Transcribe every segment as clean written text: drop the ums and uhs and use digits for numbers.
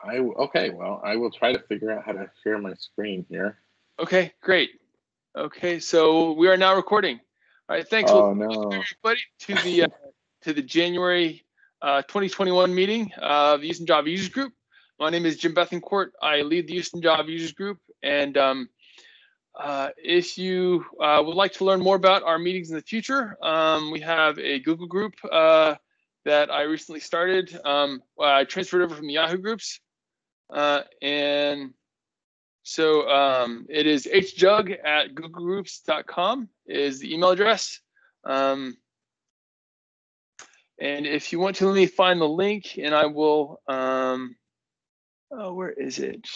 Okay, well, I will try to figure out how to share my screen here. Okay, great. Okay, so we are now recording. All right, thanks. Oh, no. Everybody to the January 2021 meeting of the Houston Java Users Group. My name is Jim Bethencourt. I lead the Houston Java Users Group, and if you would like to learn more about our meetings in the future, we have a Google group that I recently started. I transferred over from the Yahoo groups, and so it is hjug@googlegroups.com is the email address. And if you want to, let me find the link, and I will. Oh, where is it?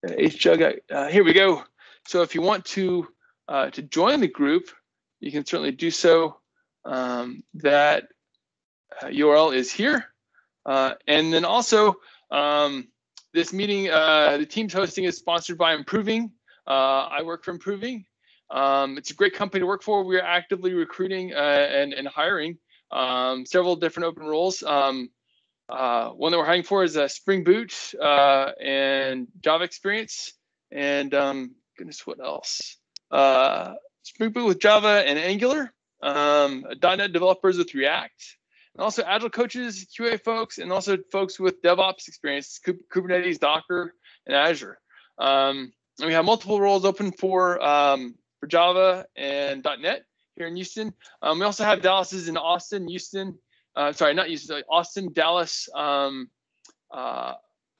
hjug. Here we go. So if you want to join the group, you can certainly do so. That URL is here, and then also this meeting, the team's hosting is sponsored by Improving. I work for Improving. It's a great company to work for. We are actively recruiting and hiring several different open roles. One that we're hiring for is a Spring Boot and Java experience. And goodness, what else? Spring Boot with Java and Angular. .NET developers with React. And also Agile coaches, QA folks, and also folks with DevOps experience, Kubernetes, Docker, and Azure. And we have multiple roles open for Java and .NET here in Houston. We also have Dallas's in Austin, Houston. Sorry, not Houston, Austin, Dallas,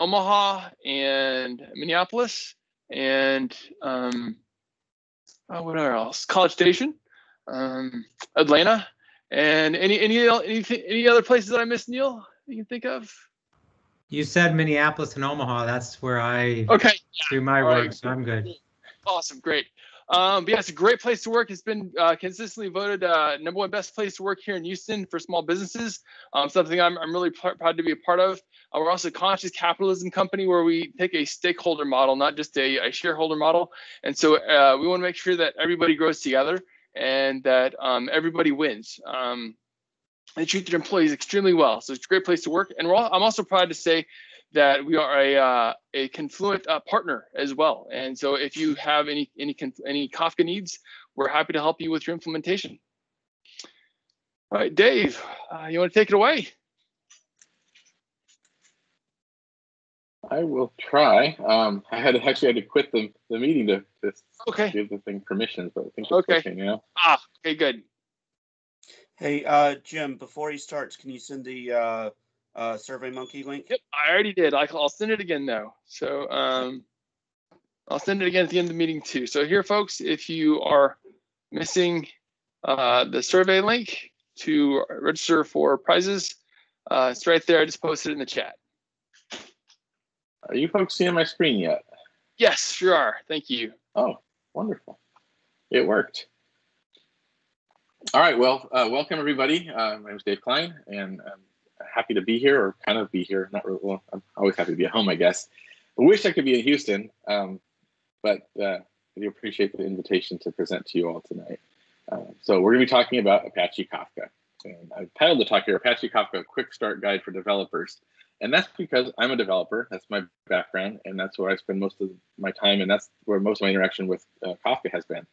Omaha, and Minneapolis, and what else? College Station, Atlanta. And any other places that I missed, Neil, you can think of? You said Minneapolis and Omaha. That's where I do my work, right. So I'm good. Awesome, great. But yeah, it's a great place to work. It's been consistently voted #1 best place to work here in Houston for small businesses. Something I'm really proud to be a part of. We're also a conscious capitalism company where we take a stakeholder model, not just a shareholder model. And so we want to make sure that everybody grows together and that everybody wins. They treat their employees extremely well. So it's a great place to work. And I'm also proud to say that we are a Confluent partner as well. And so if you have any Kafka needs, we're happy to help you with your implementation. All right, Dave, you want to take it away? I will try. I had to quit the meeting to give the thing permissions, but I think it's okay now. Okay, good. Hey, Jim, before he starts, can you send the SurveyMonkey link? Yep, I already did. I'll send it again though. So I'll send it again at the end of the meeting too. So here, folks, if you are missing the survey link to register for prizes, it's right there. I just posted it in the chat. Are you folks seeing my screen yet? Yes, sure are. Thank you. Oh, wonderful. It worked. All right, well, welcome everybody. My name is Dave Klein, and I'm happy to be here, or kind of be here. Not really, well, I'm always happy to be at home, I guess. I wish I could be in Houston, but I do appreciate the invitation to present to you all tonight. So we're going to be talking about Apache Kafka. And I've titled the talk here, Apache Kafka, Quick Start Guide for Developers. And that's because I'm a developer. That's my background, and that's where I spend most of my time, and that's where most of my interaction with Kafka has been.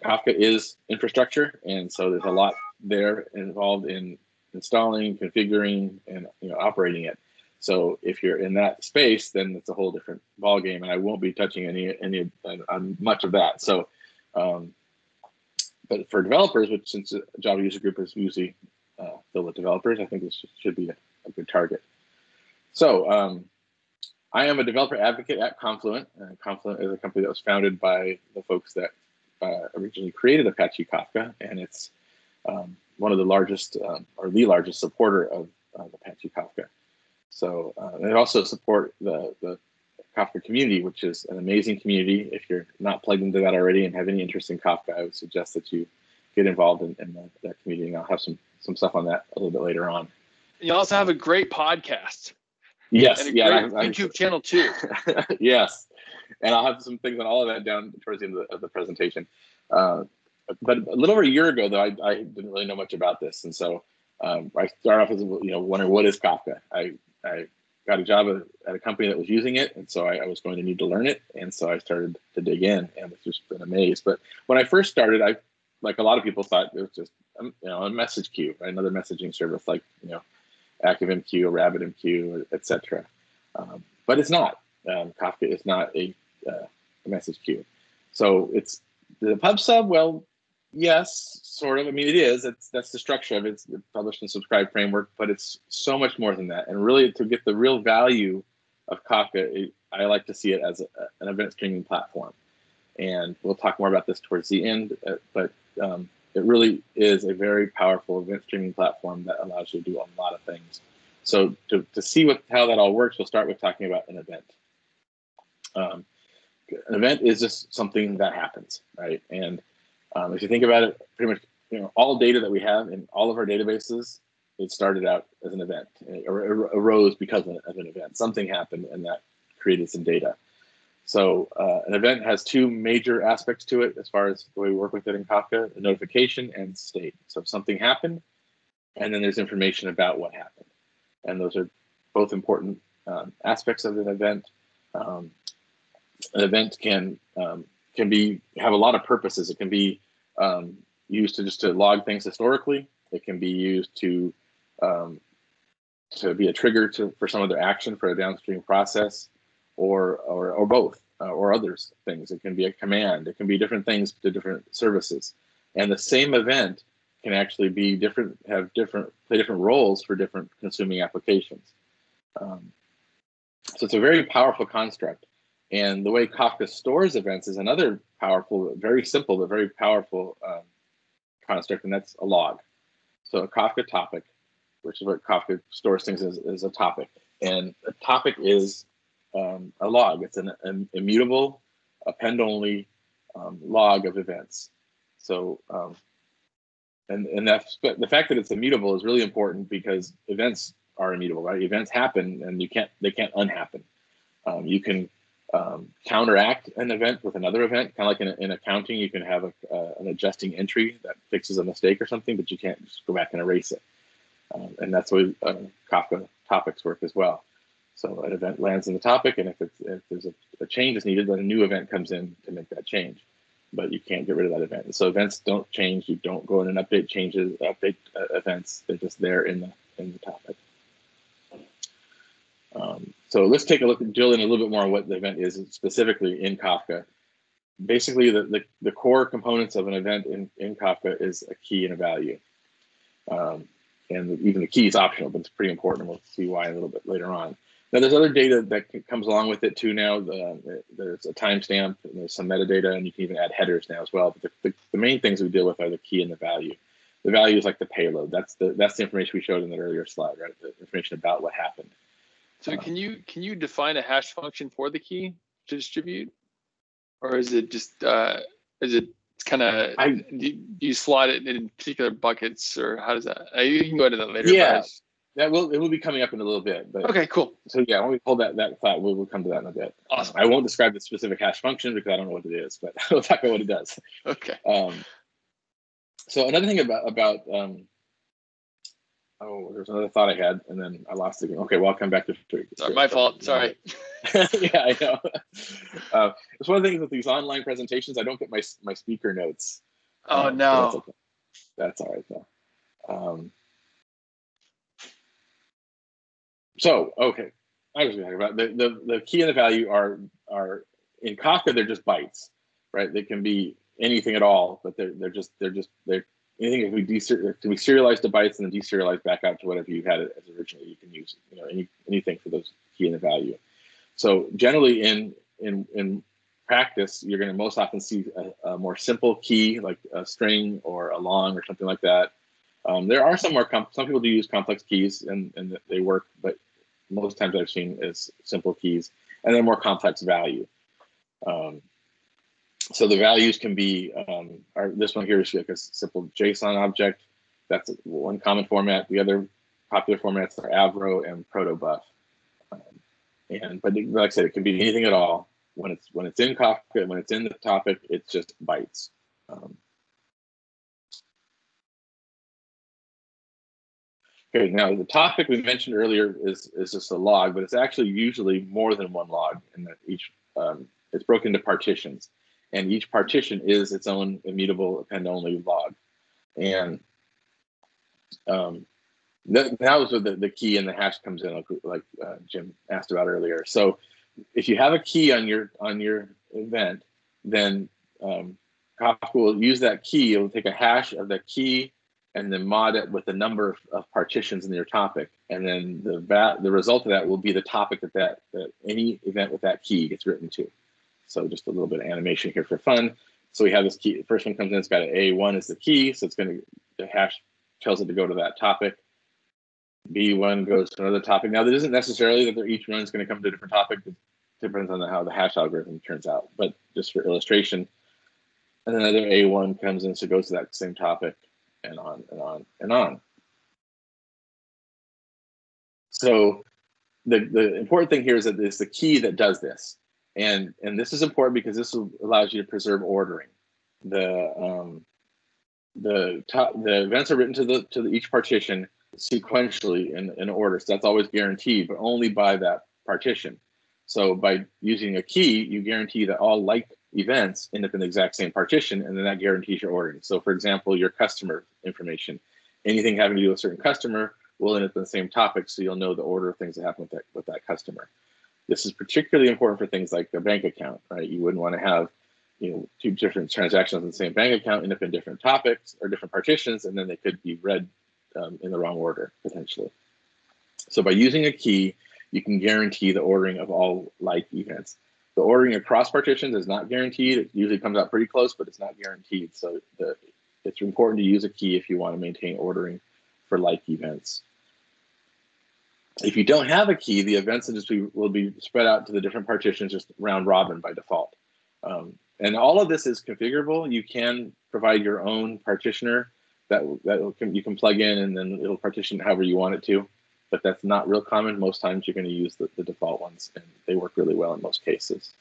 Kafka is infrastructure, and so there's a lot there involved in installing, configuring, and operating it. So if you're in that space, then it's a whole different ballgame, and I won't be touching any much of that. So, but for developers, which since Java User Group is usually filled with developers, I think this should be a good target. So I am a developer advocate at Confluent. Confluent is a company that was founded by the folks that originally created Apache Kafka, and it's one of the largest, or the largest supporter of Apache Kafka. So they also support the Kafka community, which is an amazing community. If you're not plugged into that already and have any interest in Kafka, I would suggest that you get involved in that community, and I'll have some stuff on that a little bit later on. You also have a great podcast. Yes, and a great YouTube channel too. Yes, and I'll have some things on all of that down towards the end of the presentation. But a little over a year ago, though, I didn't really know much about this, and so I started off as wondering what is Kafka. I got a job at a company that was using it, and so I was going to need to learn it, and so I started to dig in, and was just been amazed. But when I first started, I, like a lot of people, thought it was just a message queue, right? Another messaging service like ActiveMQ or RabbitMQ, etc. But it's not. Kafka is not a message queue. So it's the pub sub. Well, yes, sort of. I mean, it is. That's the structure of it. It's the publish and subscribe framework, but it's so much more than that. And really, to get the real value of Kafka, I like to see it as an event streaming platform. And we'll talk more about this towards the end, but it really is a very powerful event streaming platform that allows you to do a lot of things. So to see how that all works, we'll start with talking about an event. An event is just something that happens, right? And if you think about it, pretty much all data that we have in all of our databases, it started out as an event, or arose because of an event. Something happened and that created some data. So an event has two major aspects to it as far as the way we work with it in Kafka: notification and state. So something happened, and then there's information about what happened. And those are both important aspects of an event. An event can have a lot of purposes. It can be used to log things historically. It can be used to be a trigger for some other action for a downstream process, or both, or others things. It can be a command. It can be different things to different services. And the same event can actually be different, play different roles for different consuming applications. So it's a very powerful construct. And the way Kafka stores events is another powerful, very simple, but very powerful construct, and that's a log. So a Kafka topic, which is what Kafka stores things as, is a topic. And a topic is a log. It's an immutable, append-only log of events. So, and that's, but the fact that it's immutable is really important because events are immutable, right? Events happen, and they can't unhappen. You can counteract an event with another event, kind of like in accounting. You can have an adjusting entry that fixes a mistake or something, but you can't just go back and erase it. And that's the way Kafka topics work as well. So an event lands in the topic, and if there's a change is needed, then a new event comes in to make that change. But you can't get rid of that event. So events don't change. You don't go in and update events. They're just there in the topic. So let's take a look, drill in a little bit more on what the event is specifically in Kafka. Basically, the core components of an event in Kafka is a key and a value. And even the key is optional, but it's pretty important. We'll see why a little bit later on. Now, there's other data that comes along with it too now. There's a timestamp, and there's some metadata, and you can even add headers now as well. But the main things we deal with are the key and the value. The value is like the payload. That's the information we showed in that earlier slide, right? The information about what happened. So can you define a hash function for the key to distribute, or is it just kind of do you slot it in particular buckets, or how does that? You can go into that later. Yeah, it will be coming up in a little bit. But, okay, cool. So yeah, when we pull that flat, we'll come to that in a bit. Awesome. I won't describe the specific hash function because I don't know what it is, but we'll talk about what it does. Okay. So another thing about there's another thought I had, and then I lost it again. Okay, well, I'll come back to it. Sorry, my fault. Sorry. Yeah, I know. It's one of the things with these online presentations. I don't get my speaker notes. Oh no. So that's all right though. So okay, I was talking about the key and the value are in Kafka. They're just bytes, right? They can be anything at all, but they're anything can be serialized to bytes and then deserialized back out to whatever you had it as originally. You can use anything for those key and the value. So generally in practice, you're going to most often see a more simple key like a string or a long or something like that. There are some people do use complex keys and they work, but most times I've seen is simple keys and then more complex value. So the values can be, this one here is like a simple JSON object. That's one common format. The other popular formats are Avro and protobuf. But like I said, it can be anything at all. When it's in Kafka, when it's in the topic, it's just bytes. Okay, now the topic we mentioned earlier is just a log, but it's actually usually more than one log, and that each it's broken into partitions, and each partition is its own immutable append-only log. And that was where the key and the hash comes in, like Jim asked about earlier. So if you have a key on your event, then Kafka will use that key. It will take a hash of the key and then mod it with the number of partitions in your topic, and then the result of that will be the topic that any event with that key gets written to. So just a little bit of animation here for fun. So we have this key. The first one comes in. It's got an A1 as the key, so it's going to, the hash tells it to go to that topic. B1 goes to another topic. Now, there isn't necessarily that each one is going to come to a different topic. It depends on how the hash algorithm turns out. But just for illustration, and then another A1 comes in, so it goes to that same topic, and on and on and on. So the important thing here is that it's the key that does this, and this is important because this allows you to preserve ordering. The events are written to each partition sequentially in order, so that's always guaranteed, but only by that partition. So by using a key, you guarantee that all like events end up in the exact same partition, and then that guarantees your ordering. So for example, your customer information, anything having to do with a certain customer will end up in the same topic, so you'll know the order of things that happen with that customer. This is particularly important for things like a bank account, right? You wouldn't want to have two different transactions in the same bank account end up in different topics or different partitions, and then they could be read in the wrong order, potentially. So by using a key, you can guarantee the ordering of all like events. The ordering across partitions is not guaranteed. It usually comes out pretty close, but it's not guaranteed. So it's important to use a key if you want to maintain ordering for like events. If you don't have a key, the events will be spread out to the different partitions just round robin by default. And all of this is configurable. You can provide your own partitioner that you can plug in, and then it'll partition however you want it to. But that's not real common. Most times you're going to use the default ones, and they work really well in most cases.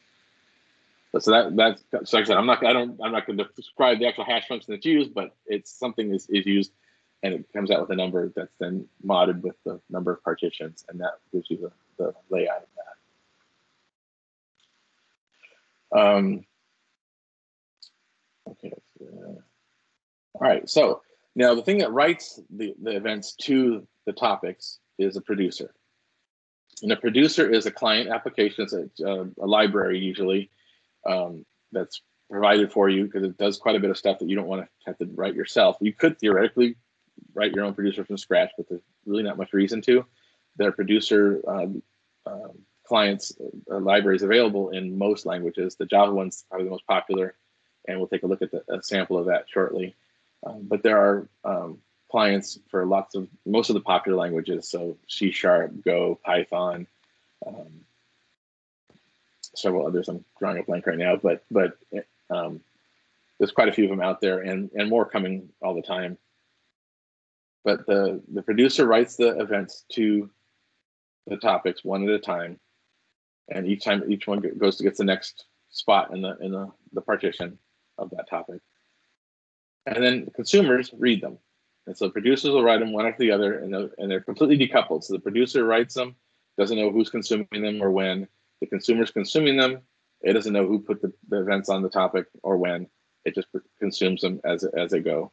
But so that's so like I said, I'm not going to describe the actual hash function that's used, but it's something is used, and it comes out with a number that's then modded with the number of partitions, and that gives you the layout of that. Okay. All right. So now the thing that writes the events to the topics is a producer. And a producer is a client application. It's a library usually that's provided for you because it does quite a bit of stuff that you don't want to have to write yourself. You could theoretically write your own producer from scratch, but there's really not much reason to. There are producer clients libraries available in most languages. The Java one's probably the most popular, and we'll take a look at a sample of that shortly. But there are clients for most of the popular languages, so C#, Go, Python, several others. I'm drawing a blank right now, but there's quite a few of them out there, and more coming all the time. But the producer writes the events to the topics one at a time, and each one gets the next spot in the partition of that topic. And then the consumers read them. And so producers will write them one after the other, and they're completely decoupled. So the producer writes them, doesn't know who's consuming them or when. The consumer's consuming them. It doesn't know who put the events on the topic or when. It just consumes them as they go.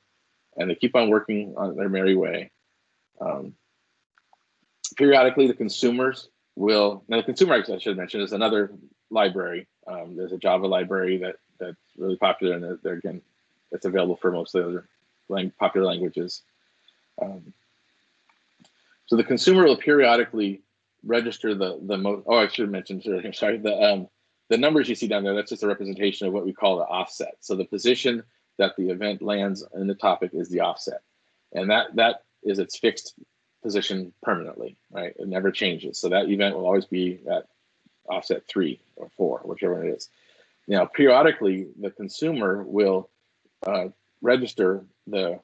And they keep on working on their merry way. Periodically, the consumers will, now the consumer, I should mention, is another library. There's a Java library that's really popular, and they're again, it's available for most of the other popular languages. So the consumer will periodically register the most. Oh, I should have mentioned. Sorry, the numbers you see down there. That's just a representation of what we call the offset. So the position that the event lands in the topic is the offset, and that is its fixed position permanently. Right, it never changes. So that event will always be at offset 3 or 4, whichever it is. Now, periodically, the consumer will register the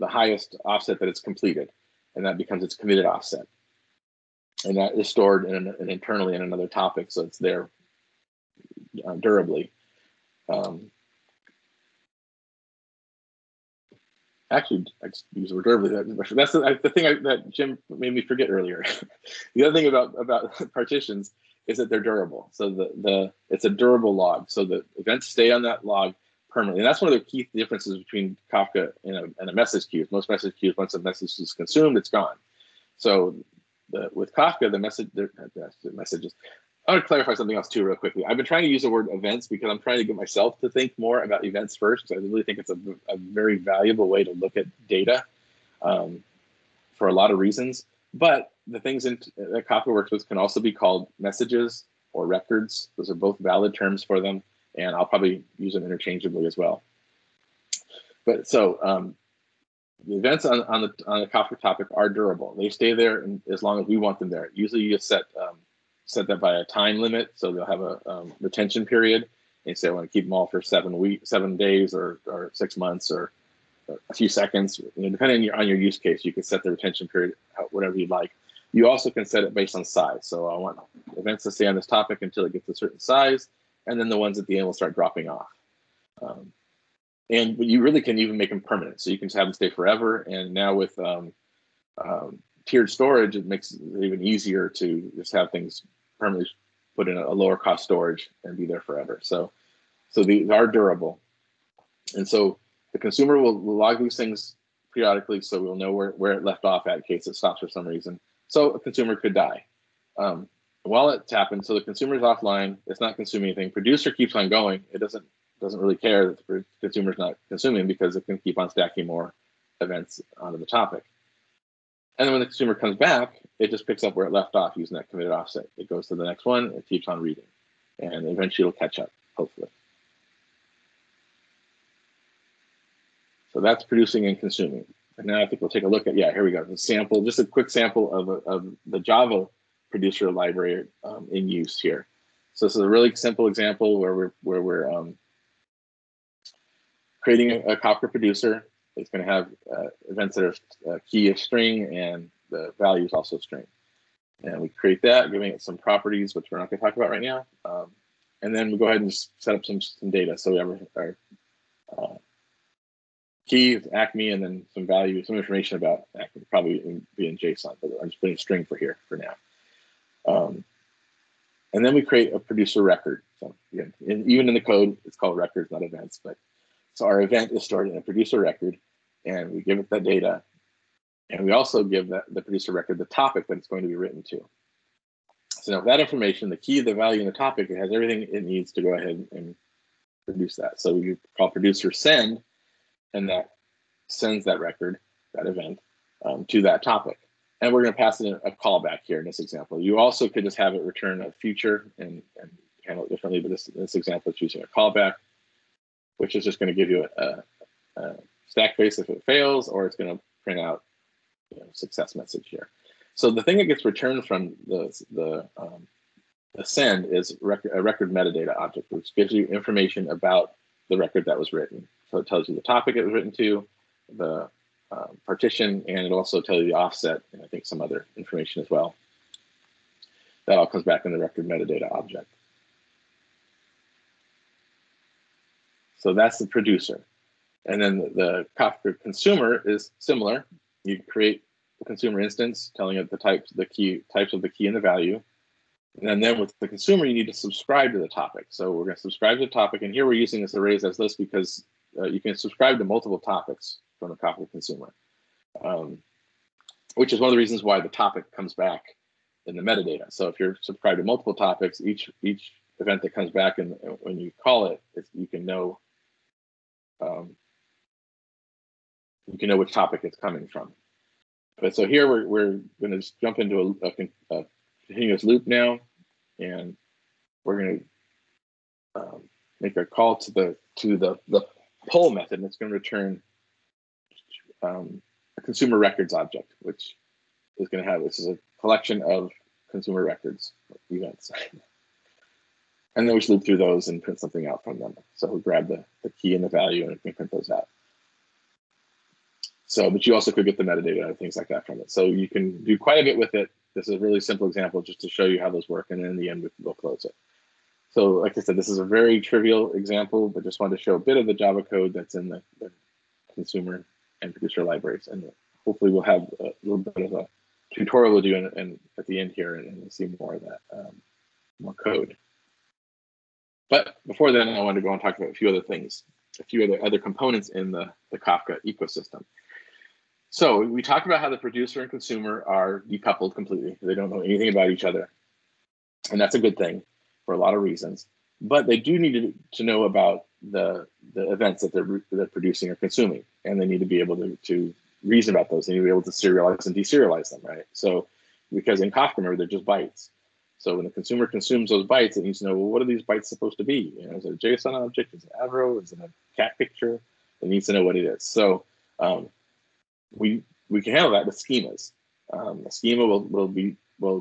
highest offset that it's completed, and that becomes its committed offset, and that is stored internally in another topic, so it's there durably. Actually, I just use the word durably. That's the thing that Jim made me forget earlier. The other thing about partitions is that they're durable. So it's a durable log. So the events stay on that log permanently. And that's one of the key differences between Kafka and a message queue. Most message queues, once a message is consumed, it's gone. So with Kafka, the messages. I want to clarify something else too, real quickly. I've been trying to use the word events because I'm trying to get myself to think more about events first. Because I really think it's a very valuable way to look at data for a lot of reasons. But the things that Kafka works with can also be called messages or records. Those are both valid terms for them, and I'll probably use them interchangeably as well. But so the events on the Kafka topic are durable. They stay there as long as we want them there. Usually you set that by a time limit, so they'll have a retention period. And say I want to keep them all for 7 days or 6 months or a few seconds. Depending on your use case, you can set the retention period whatever you'd like. You also can set it based on size. So I want events to stay on this topic until it gets a certain size, and then the ones at the end will start dropping off. And you really can even make them permanent. So you can have them stay forever. And now with tiered storage, it makes it even easier to just have things permanently put in a lower cost storage and be there forever. So these are durable. And so the consumer will log these things periodically, so we'll know where it left off at in case it stops for some reason. So a consumer could die. While it's happened, so the consumer is offline, it's not consuming anything. Producer keeps on going. It doesn't really care that the consumer's not consuming because it can keep on stacking more events onto the topic. And then when the consumer comes back, it just picks up where it left off using that committed offset. It goes to the next one, it keeps on reading, and eventually it'll catch up, hopefully. So that's producing and consuming. And now I think we'll take a look at, here we go, the sample, just a quick sample of the Java producer library in use here. So this is a really simple example where we're creating a Kafka producer. It's going to have events that are key is string and the value is also string. And we create that, giving it some properties, which we're not going to talk about right now. And then we go ahead and just set up some data. So we have our key is Acme, and then some value, some information about Acme, probably be in JSON, but I'm just putting a string for here for now. And then we create a producer record. So again, even in the code, it's called records, not events. But so our event is stored in a producer record, and we give it that data. And we also give the producer record the topic that it's going to be written to. So now that information, the key, the value, and the topic, it has everything it needs to go ahead and produce that. So we call producer send, and that sends that record, that event, to that topic. And we're going to pass in a callback here in this example. You also could just have it return a future and handle it differently, but this example is using a callback, which is just going to give you a stack trace if it fails, or it's going to print out success message here. So the thing that gets returned from the send is a record metadata object, which gives you information about the record that was written. So it tells you the topic it was written to, the partition, and it also tells you the offset, and I think some other information as well. That all comes back in the record metadata object. So that's the producer. And then the Kafka consumer is similar. You create the consumer instance telling it the types of the key and the value. And then with the consumer, you need to subscribe to the topic. So we're going to subscribe to the topic. And here we're using this arrays as list because you can subscribe to multiple topics from the Kafka consumer, which is one of the reasons why the topic comes back in the metadata. So if you're subscribed to multiple topics, each event that comes back, and when you call it, you can know which topic it's coming from. But so here we're going to just jump into a continuous loop now, and we're going to make a call to the poll method, and it's going to return a consumer records object, which is going to have, this is a collection of consumer records events. And then we just loop through those and print something out from them. So we grab the key and the value and we can print those out. So, but you also could get the metadata and things like that from it. So you can do quite a bit with it. This is a really simple example just to show you how those work. And then in the end, we'll close it. So like I said, this is a very trivial example, but just wanted to show a bit of the Java code that's in the consumer and producer libraries. And hopefully we'll have a little bit of a tutorial we'll do and at the end here, and we'll see more of that, more code. But before then, I want to go and talk about a few other things, a few other components in the Kafka ecosystem. So we talked about how the producer and consumer are decoupled completely. They don't know anything about each other. And that's a good thing for a lot of reasons. But they do need to know about the events that they're producing or consuming. And they need to be able to reason about those. They need to be able to serialize and deserialize them, right? So because in Kafka, remember, they're just bytes. So when the consumer consumes those bytes, it needs to know, well, what are these bytes supposed to be? You know, is it a JSON object? Is it an arrow? Is it a cat picture? It needs to know what it is. So we can handle that with schemas. A schema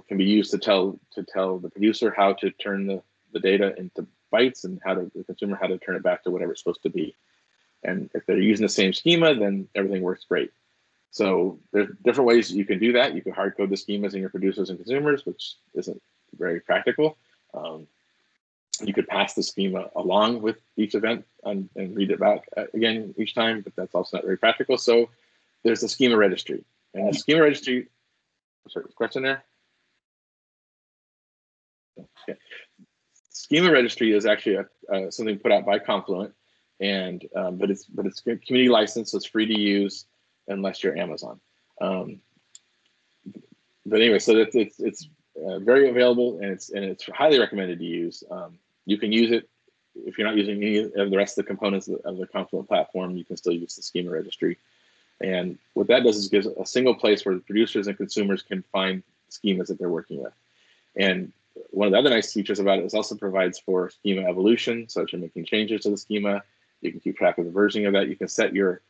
can be used to tell the producer how to turn the data into bytes and the consumer how to turn it back to whatever it's supposed to be. And if they're using the same schema, then everything works great. So there's different ways you can do that. You can hard code the schemas in your producers and consumers, which isn't very practical. You could pass the schema along with each event and read it back again each time, but that's also not very practical. So there's the Schema Registry. And the Schema Registry, sorry, question there? Okay. Schema Registry is actually something put out by Confluent, and but it's community licensed, so it's free to use unless you're Amazon. But anyway, so it's very available, and it's highly recommended to use. You can use it if you're not using any of the rest of the components of the Confluent platform. You can still use the Schema Registry, and what that does is gives a single place where producers and consumers can find schemas that they're working with. And one of the other nice features about it is also provides for schema evolution. So if you're making changes to the schema, you can keep track of the versioning of that. You can set your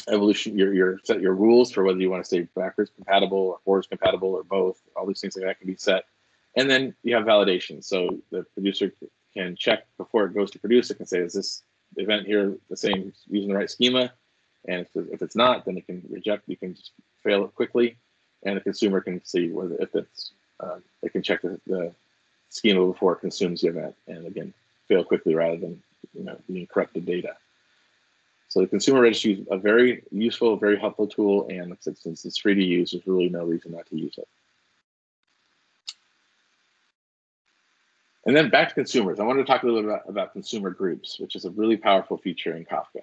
evolution, set your rules for whether you want to stay backwards compatible or forwards compatible or both. All these things like that can be set. And then you have validation. So the producer can check before it goes to produce. It can say, is this event here the same, using the right schema? And if it's not, then it can reject. You can just fail it quickly. And the consumer can see whether if it's, they can check the schema before it consumes the event. And again, fail quickly rather than being corrupted data. So the Consumer Registry is a very useful, very helpful tool, and since it's free to use, there's really no reason not to use it. And then back to consumers. I wanted to talk a little bit about consumer groups, which is a really powerful feature in Kafka.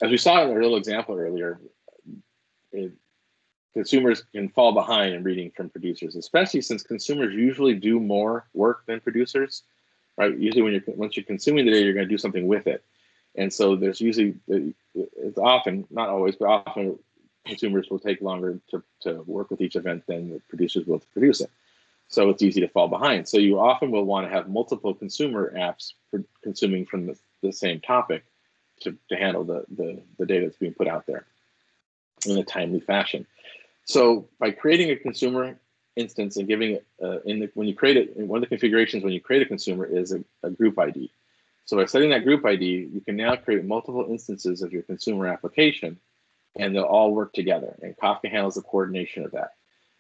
As we saw in our little example earlier, consumers can fall behind in reading from producers, especially since consumers usually do more work than producers, right? Usually once you're consuming the data, you're going to do something with it. And so there's usually, it's often, not always, but often consumers will take longer to work with each event than the producers will to produce it. So it's easy to fall behind. So you often will want to have multiple consumer apps consuming from the same topic to handle the data that's being put out there in a timely fashion. So by creating a consumer instance and giving it, when you create it, one of the configurations when you create a consumer is a group ID. So by setting that group ID, you can now create multiple instances of your consumer application, and they'll all work together. And Kafka handles the coordination of that.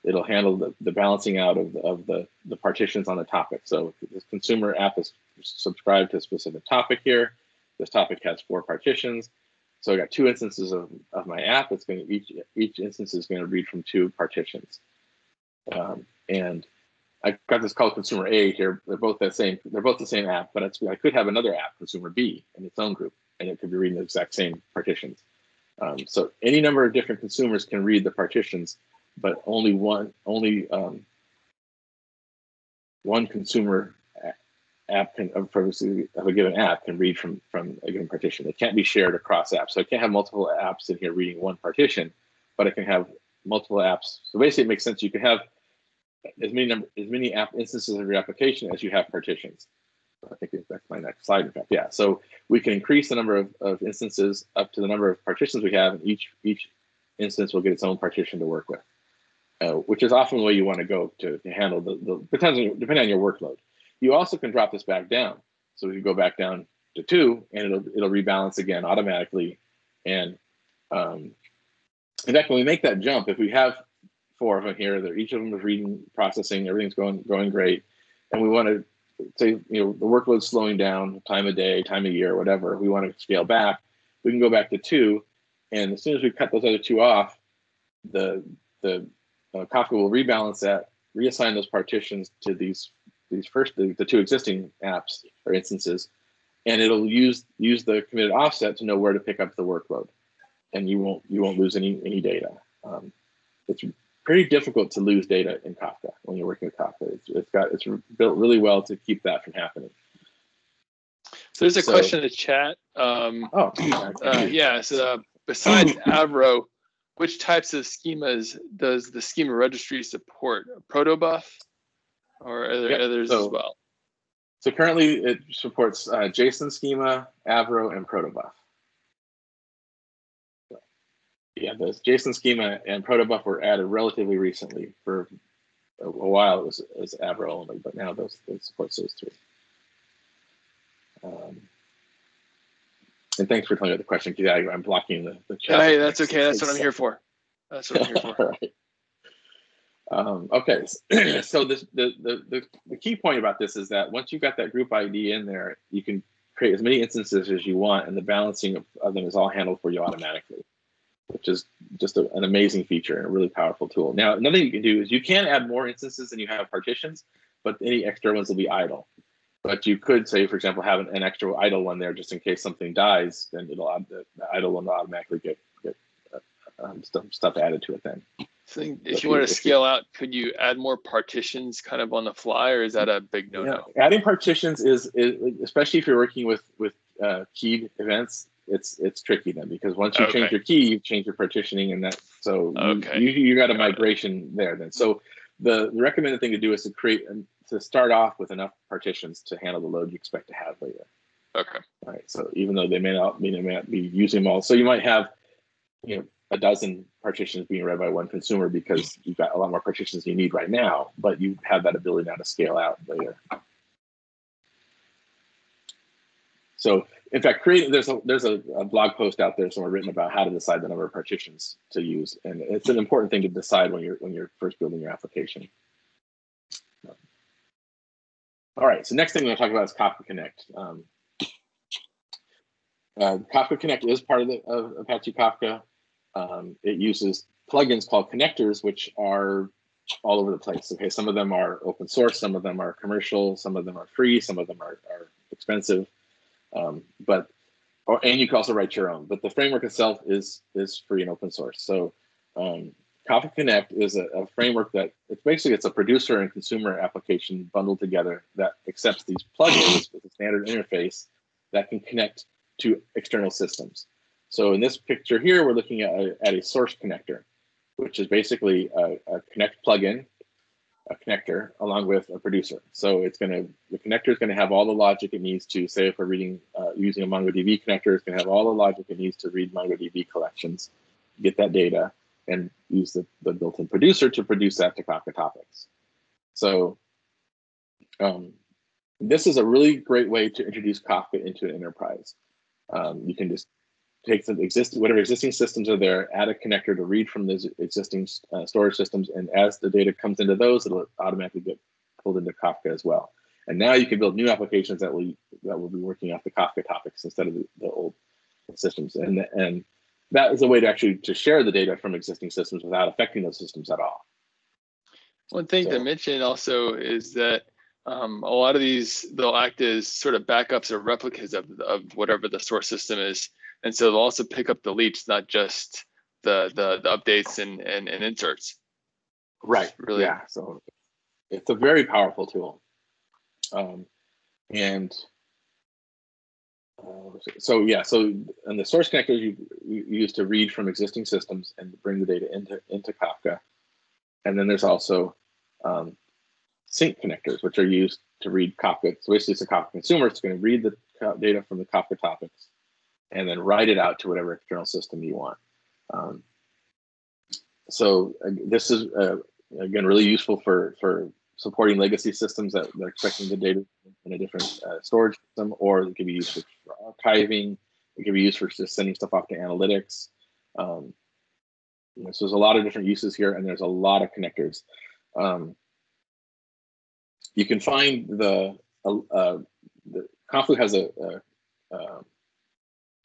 It'll handle the balancing out of the partitions on the topic. So if this consumer app is subscribed to a specific topic here. This topic has 4 partitions. So I got 2 instances of my app. It's going to each instance is going to read from 2 partitions. And I've got this called Consumer A here. They're both the same app, but I could have another app, Consumer B, in its own group, and it could be reading the exact same partitions. So any number of different consumers can read the partitions, but only one consumer app of a given app can read from a given partition. It can't be shared across apps. So I can't have multiple apps in here reading one partition, but I can have multiple apps. So basically, it makes sense. You can have as many app instances of your application as you have partitions. I think that's my next slide, in fact. Yeah, so we can increase the number of instances up to the number of partitions we have, and each instance will get its own partition to work with, which is often the way you want to go to handle depending on your workload. You also can drop this back down. So we can go back down to 2, and it'll rebalance again automatically. And in fact, when we make that jump, if we have 4 of them here, each of them is reading, processing, everything's going great, and we want to say, the workload's slowing down, time of day, time of year, whatever, we want to scale back, we can go back to 2, and as soon as we cut those other 2 off, the Kafka will rebalance that, reassign those partitions to these first the 2 existing apps or instances, and it'll use the committed offset to know where to pick up the workload, and you won't lose any data. It's pretty difficult to lose data in Kafka when you're working with Kafka. It's built really well to keep that from happening. So there's a question in the chat. So besides Avro, which types of schemas does the Schema Registry support? Protobuf, or are there others as well? So currently it supports JSON schema, Avro, and Protobuf. So, yeah, those JSON schema and Protobuf were added relatively recently. For a while it was Avro only, but now it supports those 3. And thanks for telling me the question, because I'm blocking the chat. Hey, that's okay. That's what I'm here for. That's what I'm here for. Right. Okay, so the key point about this is that once you've got that group ID in there, you can create as many instances as you want, and the balancing of them is all handled for you automatically, which is just an amazing feature and a really powerful tool. Now, another thing you can do is you can add more instances than you have partitions, but any extra ones will be idle. But you could say, for example, have an extra idle one there just in case something dies, then the idle one will automatically get stuff added to it then. So if you want to scale out, could you add more partitions kind of on the fly, or is that a big no-no? Yeah. Adding partitions is especially if you're working with keyed events, it's tricky then, because once you change your key, you change your partitioning, and you got a migration there then. So the recommended thing to do is to start off with enough partitions to handle the load you expect to have later. Okay. All right. So even though they may not be using them all, so you might have a dozen partitions being read by one consumer because you've got a lot more partitions than you need right now, but you have that ability now to scale out later. So in fact, there's a blog post out there somewhere written about how to decide the number of partitions to use, and it's an important thing to decide when you're first building your application. All right, so next thing we're going to talk about is Kafka Connect. Kafka Connect is part of Apache Kafka. It uses plugins called connectors, which are all over the place. Okay, some of them are open source, some of them are commercial, some of them are free, some of them are expensive. And you can also write your own. But the framework itself is free and open source. So Kafka Connect is a framework that it's a producer and consumer application bundled together that accepts these plugins with a standard interface that can connect to external systems. So in this picture here, we're looking at a source connector, which is basically a Connect plugin, a connector, along with a producer. So the connector is going to have all the logic it needs to, say if we're reading using a MongoDB connector, it's going to have all the logic it needs to read MongoDB collections, get that data, and use the built-in producer to produce that to Kafka topics. So this is a really great way to introduce Kafka into an enterprise. You can just take whatever existing systems are there, add a connector to read from those existing storage systems, and as the data comes into those, it'll automatically get pulled into Kafka as well. And now you can build new applications that will be working off the Kafka topics instead of the old systems. And that is a way to share the data from existing systems without affecting those systems at all. One thing to mention also is that a lot of these, they'll act as sort of backups or replicas of whatever the source system is. And so they'll also pick up the leaks, not just the updates and inserts. Right, really. Yeah, so it's a very powerful tool. So and the source connectors you use to read from existing systems and bring the data into Kafka. And then there's also sync connectors, which are used to read Kafka. So basically it's a Kafka consumer. It's going to read the data from the Kafka topics and then write it out to whatever external system you want. So this is, again, really useful for supporting legacy systems that are expecting the data in a different storage system, or it can be used for archiving. It can be used for just sending stuff off to analytics. So there's a lot of different uses here, and there's a lot of connectors. You can find the Confluent has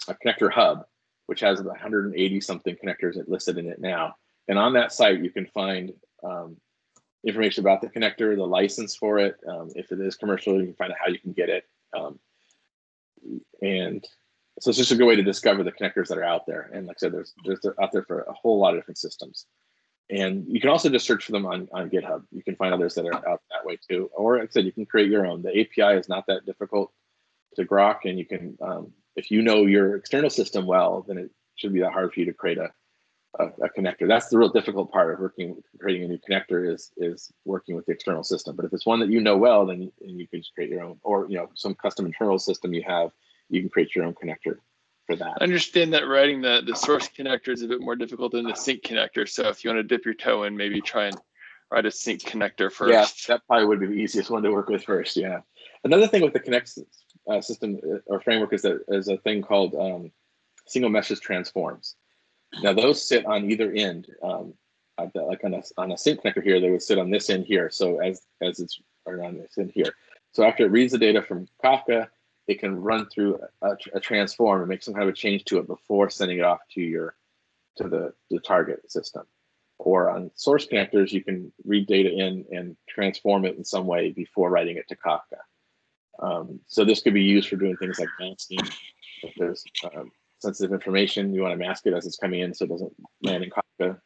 connector hub, which has 180 something connectors listed in it now. And on that site, you can find information about the connector, the license for it. If it is commercial, you can find out how you can get it. And so it's just a good way to discover the connectors that are out there. And like I said, there's out there for a whole lot of different systems. And you can also just search for them on GitHub. You can find others that are out that way too. Or like I said, you can create your own. The API is not that difficult to grok, and you can, if you know your external system well, then it shouldn't be that hard for you to create a connector. That's the real difficult part of creating a new connector is working with the external system. But if it's one that you know well, then you can just create your own, or some custom internal system you have, you can create your own connector for that. I understand that writing the source connector is a bit more difficult than the sync connector. So if you want to dip your toe in, maybe try and write a sync connector first. Yeah, that probably would be the easiest one to work with first. Yeah. Another thing with the Connect system or framework is that there's a thing called single message transforms. Now those sit on either end. Like on a sync connector here, they would sit on this end here. So as it's or on this end here. So after it reads the data from Kafka, it can run through a transform and make some kind of a change to it before sending it off to the target system. Or on source connectors, you can read data in and transform it in some way before writing it to Kafka. So this could be used for doing things like masking. If there's sensitive information, you want to mask it as it's coming in so it doesn't land in Kafka,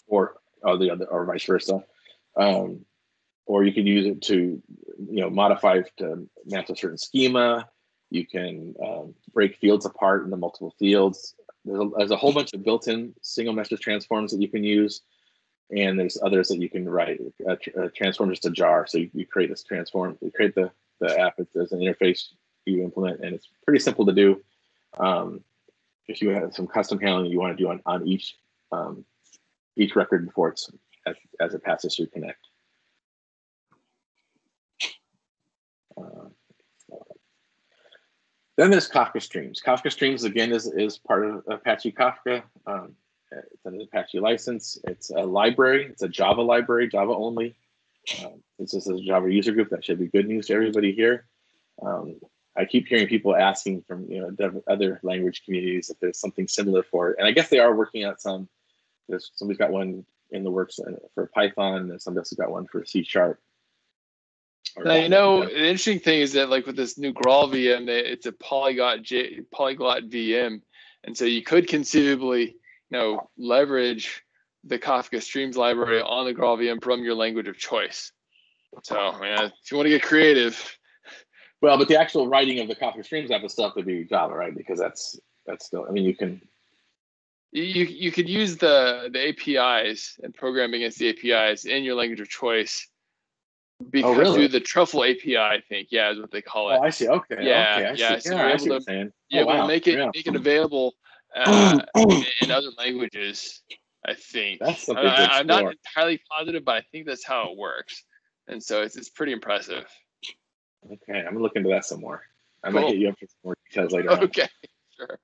or vice versa. Or you can use it to modify it to match a certain schema. You can break fields apart into multiple fields. There's a whole bunch of built-in single message transforms that you can use, and there's others that you can write. Transform just a jar. So you create this transform. You create the app. There's an interface you implement, and it's pretty simple to do. If you have some custom handling you want to do on each record before it's as it passes through Connect. Then there's Kafka Streams. Kafka Streams, again, is part of Apache Kafka. It's an Apache license. It's a library. It's a Java library, Java only. This is a Java user group. That should be good news to everybody here. I keep hearing people asking from other language communities if there's something similar for it. And I guess they are working on some. Somebody's got one in the works for Python, and somebody else has got one for C#. Now, the interesting thing is that, like with this new Gradle VM, it's a polyglot VM, and so you could conceivably, leverage the Kafka Streams library on the Gradle VM from your language of choice. So, if you want to get creative. Well, but the actual writing of the Kafka Streams app stuff would be Java, right? Because that's still. You can. You could use the APIs and program against the APIs in your language of choice. Because through the Truffle API, I think, is what they call it. Oh, I see. Okay. Yeah, okay, I see. So I see what you're saying. We'll make it available in other languages. I think. That's something to explore. I'm not entirely positive, but I think that's how it works, and so it's pretty impressive. Okay, I'm gonna look into that some more. I might hit you up for some more details later on. Okay, sure.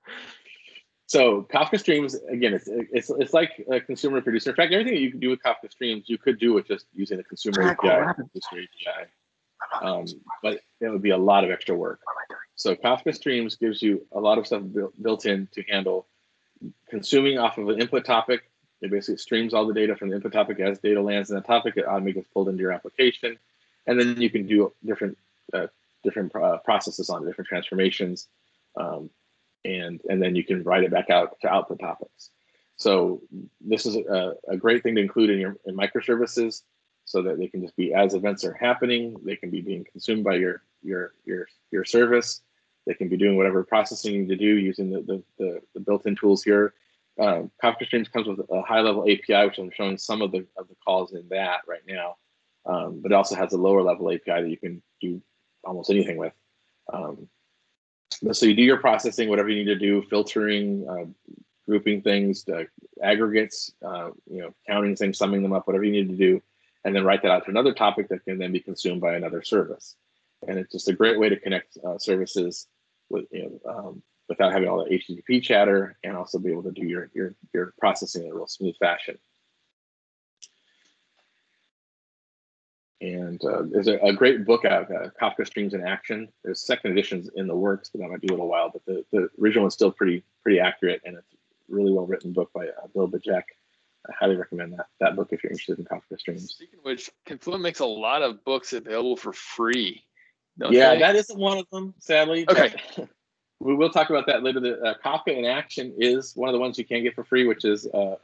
So Kafka Streams, again, it's like a consumer producer. In fact, everything that you can do with Kafka Streams, you could do with just using the consumer API, but it would be a lot of extra work. So Kafka Streams gives you a lot of stuff built in to handle consuming off of an input topic. It basically streams all the data from the input topic as data lands in that topic. It automatically gets pulled into your application, and then you can do different processes on different transformations. And then you can write it back out to output topics. So this is a great thing to include in microservices, so that they can just be as events are happening, they can be being consumed by your service. They can be doing whatever processing you need to do using the built-in tools here. Kafka Streams comes with a high-level API, which I'm showing some of the calls in that right now, but it also has a lower-level API that you can do almost anything with. So you do your processing, whatever you need to do, filtering, grouping things, aggregates, counting things, summing them up, whatever you need to do, and then write that out to another topic that can then be consumed by another service. And it's just a great way to connect services with, without having all the HTTP chatter, and also be able to do your processing in a real smooth fashion. And there's a great book out, Kafka Streams in Action. There's second editions in the works, but that might be a little while. But the original one's still pretty accurate, and it's a really well written book by Bill Bajek. I highly recommend that book if you're interested in Kafka Streams. Speaking of which, Confluent makes a lot of books available for free. Yeah, that isn't one of them, sadly. Okay. We will talk about that later. The Kafka in Action is one of the ones you can get for free, which is a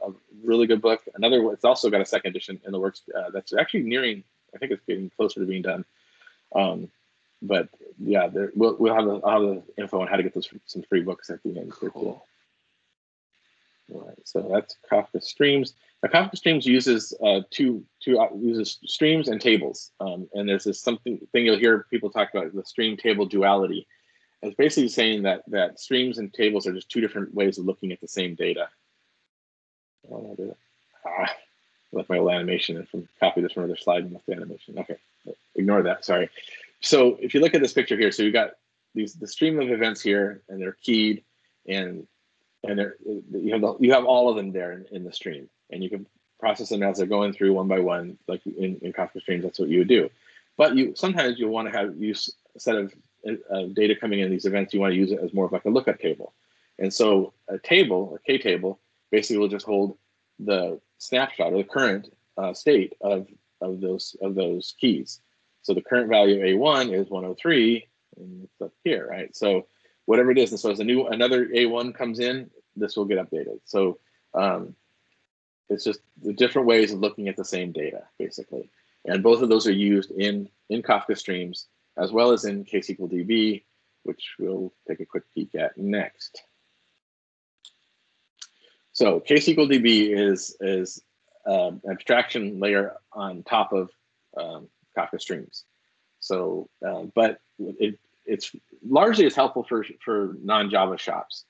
really good book. Another, it's also got a second edition in the works that's actually nearing. I think it's getting closer to being done. But yeah, I'll have the info on how to get some free books at the end. Cool. All right, so that's Kafka Streams. Now, Kafka Streams uses uses streams and tables, and there's this thing you'll hear people talk about, the stream table duality. It's basically saying that streams and tables are just two different ways of looking at the same data. Left my old animation and copy this from another slide and left the animation. Okay, ignore that. Sorry. So if you look at this picture here, so you got the stream of events here, and they're keyed, and you have all of them there in the stream, and you can process them as they're going through one by one, like in Kafka Streams. That's what you would do. But sometimes you'll want to use a set of data coming in these events. You want to use it as more of like a lookup table, and so a table, a K table, basically will just hold the snapshot or the current state of those keys. So the current value of A1 is 103, and it's up here, right? So whatever it is, and so as another A1 comes in, this will get updated. So it's just the different ways of looking at the same data, basically. And both of those are used in Kafka Streams, as well as in KSQL DB, which we'll take a quick peek at next. So KSQL DB is an abstraction layer on top of Kafka Streams. So, but it's largely is helpful for non-Java shops.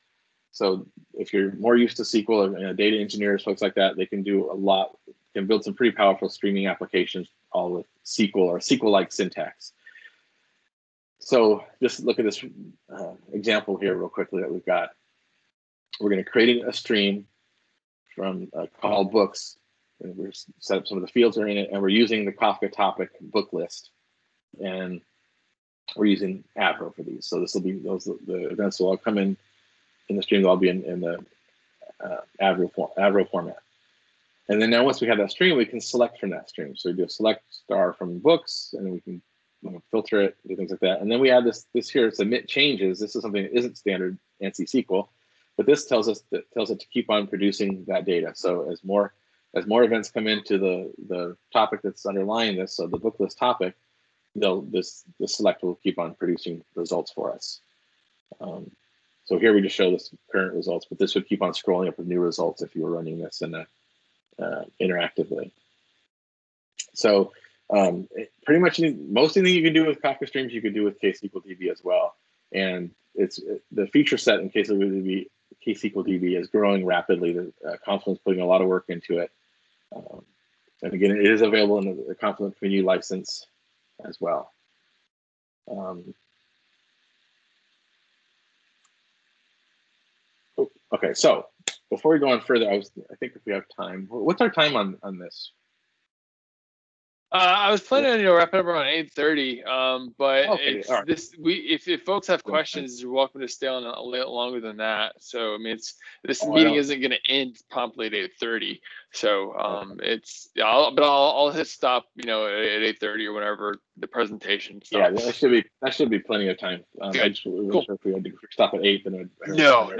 So if you're more used to SQL or data engineers, folks like that, they can do a lot, can build some pretty powerful streaming applications, all with SQL or SQL-like syntax. So just look at this example here real quickly that we've got. We're going to create a stream from called books, and we're set up some of the fields are in it, and we're using the Kafka topic book list, and we're using Avro for these. So this will be the events will all come in the stream. They'll all be in the Avro format. And then now once we have that stream, we can select from that stream. So we do a select star from books, and then we can filter it, do things like that. And then we add this here, submit changes. This is something that isn't standard ANSI SQL, but this tells it to keep on producing that data. So as more events come into the topic that's underlying this, so the book list topic, this select will keep on producing results for us. So here we just show this current results, but this would keep on scrolling up with new results if you were running this in interactively. So pretty much most anything you can do with Kafka Streams, you could do with KSQL DB as well. And it's the feature set in KSQL DB is growing rapidly. Confluent's putting a lot of work into it. And again, it is available in the Confluent Community license as well. Okay, so before we go on further, I think if we have time, what's our time on this? I was planning on wrapping up around 8:30, but okay, it's right. if folks have questions, you're welcome to stay on a little longer than that. So I mean, this meeting isn't going to end promptly at 8:30. So I'll hit stop, at 8:30 or whenever the presentation stops. Yeah, that should be plenty of time. I just wasn't sure if we had to stop at 8. Then no.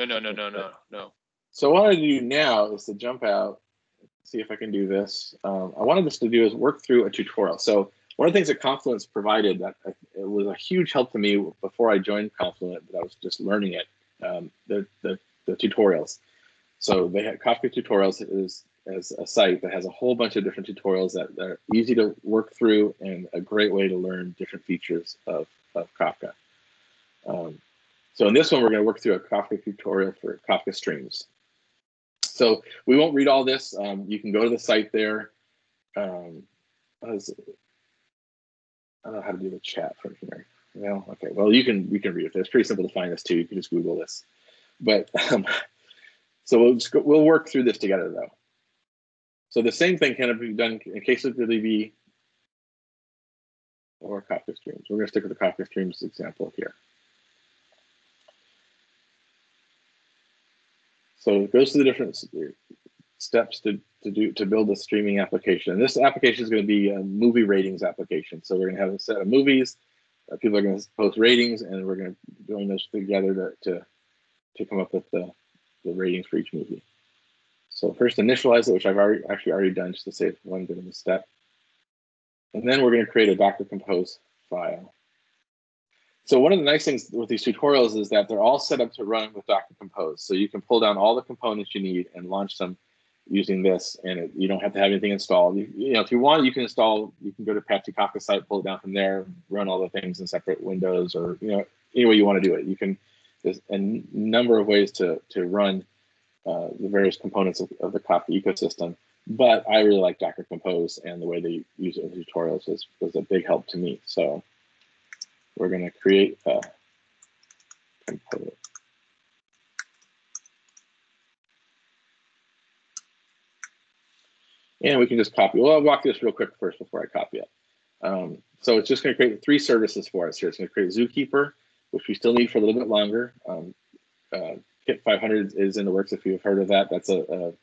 So what I do now is to jump out. See if I can do this. I wanted us to do is work through a tutorial. So one of the things that Confluent's provided that it was a huge help to me before I joined Confluent, but I was just learning it, the tutorials. So they had Kafka Tutorials as a site that has a whole bunch of different tutorials that are easy to work through and a great way to learn different features of Kafka. So in this one, we're going to work through a Kafka tutorial for Kafka Streams. So we won't read all this. You can go to the site there. I don't know how to do the chat from here. Well, okay. Well, we can read it. It's pretty simple to find this too. You can just Google this. But so we'll work through this together though. So the same thing can be done in KSQL DB or Kafka Streams. We're going to stick with the Kafka Streams example here. So it goes through the different steps to build a streaming application. And this application is going to be a movie ratings application. So we're going to have a set of movies. People are going to post ratings, and we're going to join those together to come up with the ratings for each movie. So first initialize it, which I've already done just to save one bit of the step. And then we're going to create a Docker Compose file. So one of the nice things with these tutorials is that they're all set up to run with Docker Compose. So you can pull down all the components you need and launch them using this, and you don't have to have anything installed. You know, if you want, you can install. You can go to Apache Kafka site, pull it down from there, run all the things in separate windows, or any way you want to do it. You can. There's a number of ways to run the various components of the Kafka ecosystem. But I really like Docker Compose, and the way they use it in the tutorials was a big help to me. So we're going to create a component. And we can just copy. Well, I'll walk through this real quick first before I copy it. So it's just going to create 3 services for us here. It's going to create Zookeeper, which we still need for a little bit longer. Kit 500 is in the works if you've heard of that. That's a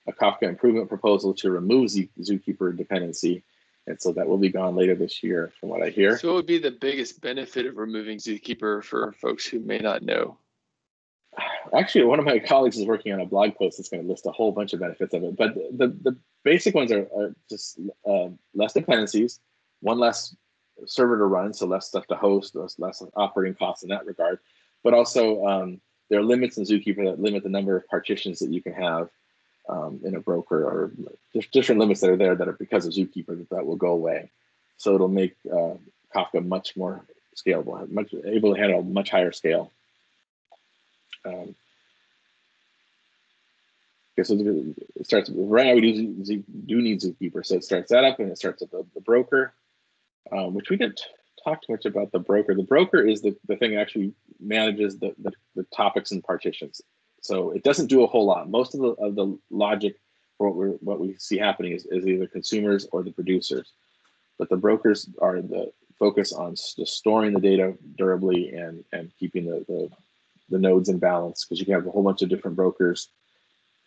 Kafka improvement proposal to remove Zookeeper dependency. And so that will be gone later this year, from what I hear. So what would be the biggest benefit of removing Zookeeper for folks who may not know? Actually, one of my colleagues is working on a blog post that's going to list a whole bunch of benefits of it. But the basic ones are just less dependencies, one less server to run, so less stuff to host, less operating costs in that regard. But also, there are limits in Zookeeper that limit the number of partitions that you can have in a broker, or there's different limits that are there that are because of Zookeeper that will go away. So it'll make Kafka much more scalable, able to handle much higher scale. Okay, so it starts right now. We do need Zookeeper, so it starts that up, and it starts at the broker, which we didn't talk too much about the broker. The broker is the thing that actually manages the topics and partitions. So it doesn't do a whole lot. Most of the logic for what we see happening is either consumers or the producers, but the brokers are the focus on just storing the data durably and keeping the nodes in balance, because you can have a whole bunch of different brokers,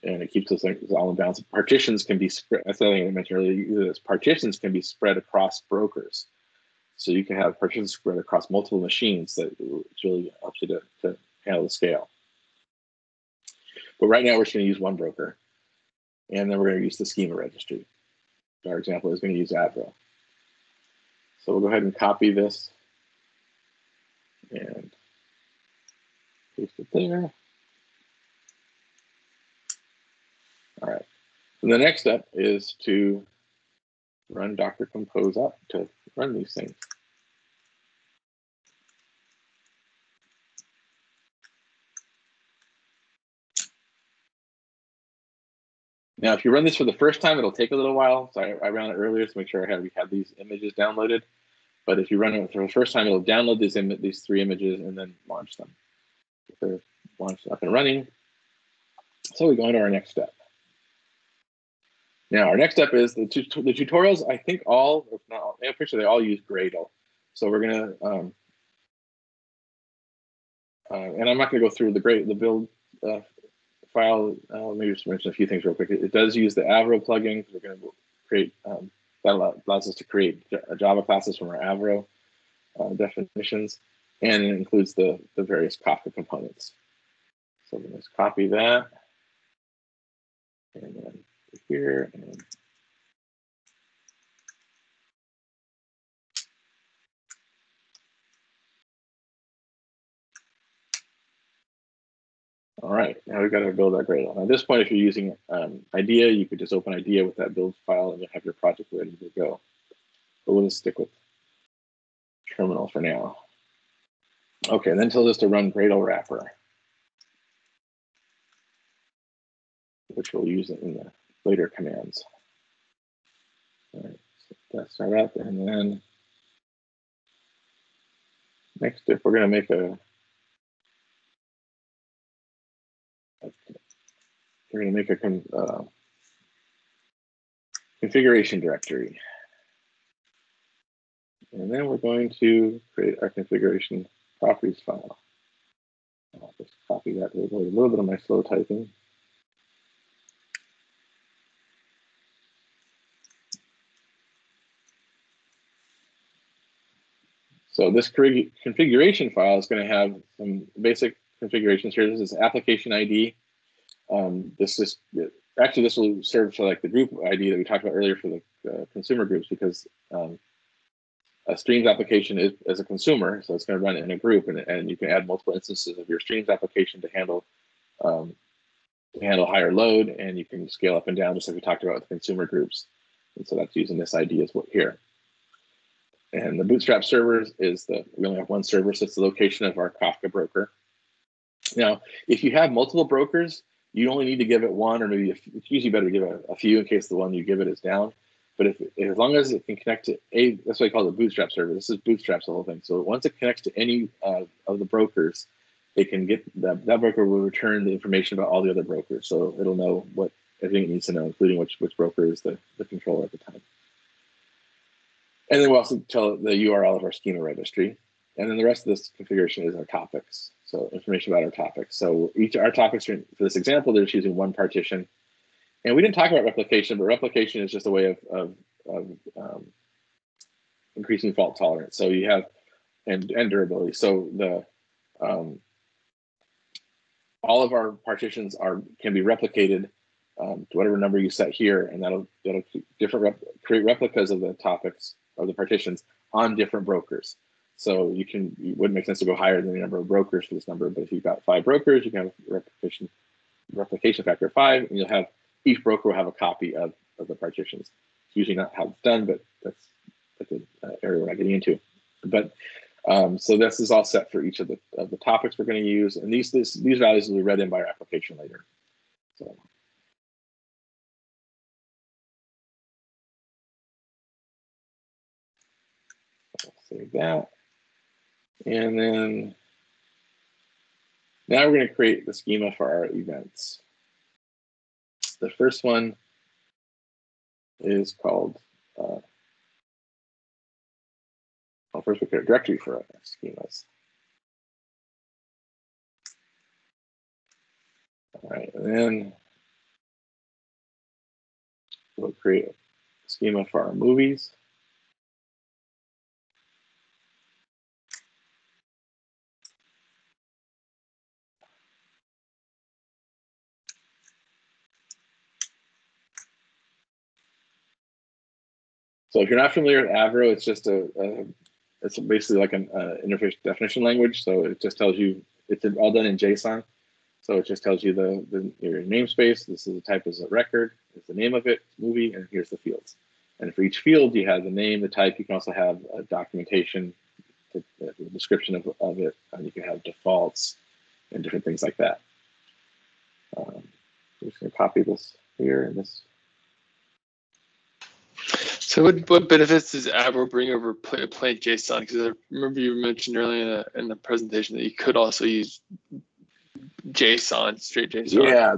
and it keeps those things all in balance. Partitions can be spread. That's the other thing I mentioned earlier. Partitions can be spread across brokers, so you can have partitions spread across multiple machines. That really helps you to handle the scale. But right now we're just going to use one broker, and then we're going to use the Schema Registry. Our example is going to use Avro. So we'll go ahead and copy this and paste it there. All right. And the next step is to run Docker Compose up to run these things. Now, if you run this for the first time, it'll take a little while. So I ran it earlier to make sure we had these images downloaded. But if you run it for the first time, it'll download these 3 images and then launch them. If they're launched up and running. So we go into our next step. Now, our next step is the tutorials. I think all, if not all, I'm pretty sure they all use Gradle. So we're going to, and I'm not going to go through the build file. Maybe just mention a few things real quick. It does use the Avro plugin. We're going to create, that allows us to create Java classes from our Avro definitions, and it includes the various Kafka components. So we're going to just copy that, and then here, and all right, now we've got to build our Gradle. Now, at this point, if you're using IDEA, you could just open IDEA with that build file and you'll have your project ready to go. But we'll just stick with terminal for now. Okay, and then tell us to run Gradle wrapper, which we'll use in the later commands. All right, so that's our wrap, and then next, if we're going to make a configuration directory. And then we're going to create our configuration properties file. I'll just copy that to avoid a little bit of my slow typing. So this configuration file is going to have some basic configurations here. This is application ID. This will serve for like the group ID that we talked about earlier for the consumer groups, because a Streams application is a consumer, so it's going to run in a group, and you can add multiple instances of your Streams application to handle higher load, and you can scale up and down just like we talked about with consumer groups. And so that's using this ID as well here. And the Bootstrap server is we only have one server, so it's the location of our Kafka broker. Now, if you have multiple brokers, you only need to give it one, or maybe it's usually better to give it a few in case the one you give it is down. But as long as it can connect to that's why I call it the Bootstrap server. This is Bootstrap's the whole thing. So once it connects to any of the brokers, it can get that broker will return the information about all the other brokers. So it'll know everything it needs to know, including which broker is the controller at the time. And then we'll also tell the URL of our schema registry. And then the rest of this configuration is our topics. So information about our topics. So our topics, for this example, they're just using one partition. And we didn't talk about replication, but replication is just a way of increasing fault tolerance. So you have, and durability. So all of our partitions can be replicated to whatever number you set here, and that'll create replicas of the topics of the partitions on different brokers. So it wouldn't make sense to go higher than the number of brokers for this number, but if you've got 5 brokers, you can have a replication factor of 5, and you'll have each broker will have a copy of the partitions. It's usually not how it's done, but that's an area we're not getting into. But so this is all set for each of the topics we're going to use, and these values will be read in by our application later. So. Save that. And then now we're going to create the schema for our events. The first one is called, first we create a directory for our schemas. All right, and then we'll create a schema for our movies. So if you're not familiar with Avro, it's just it's basically like an interface definition language. So it just tells you, it's all done in JSON. So it just tells you your namespace. This is the type is a record. It's the name of it, movie, and here's the fields. And for each field, you have the name, the type. You can also have a documentation, the description of it, and you can have defaults and different things like that. I'm just going to copy this here and this. So what benefits does Avro bring over plain JSON? Because I remember you mentioned earlier in the presentation that you could also use JSON, straight JSON. Yeah,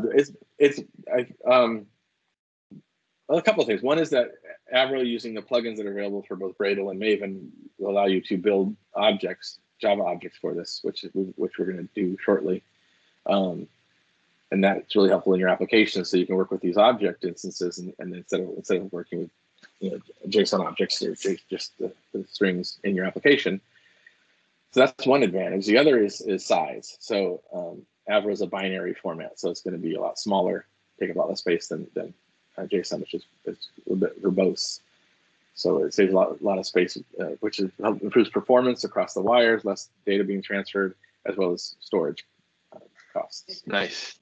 well, a couple of things. One is that Avro, using the plugins that are available for both Gradle and Maven, will allow you to build objects, Java objects for this, which we're going to do shortly. And that's really helpful in your application, so you can work with these object instances, and instead of working with JSON objects or just the strings in your application. So that's one advantage. The other is size. So Avro is a binary format, so it's going to be a lot smaller, take up a lot less space than JSON, which is a little bit verbose. So it saves a lot of space, which improves performance across the wires, less data being transferred, as well as storage costs. Nice.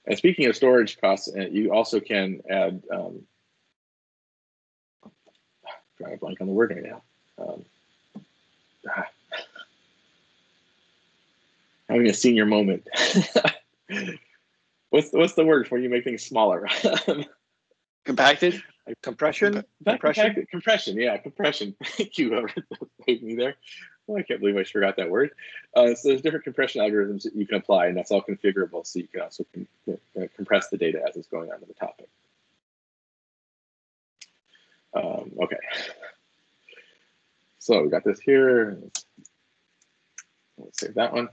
And speaking of storage costs, you also can add. Drawing a blank on the word right now. Having a senior moment. What's the word for you make things smaller? Compacted? Compression? Compression, yeah, compression. Thank you, whoever saved me there. Oh, I can't believe I forgot that word. So there's different compression algorithms that you can apply, and that's all configurable, so you can also compress the data as it's going on to the topic. Okay. So we got this here. Let's save that one.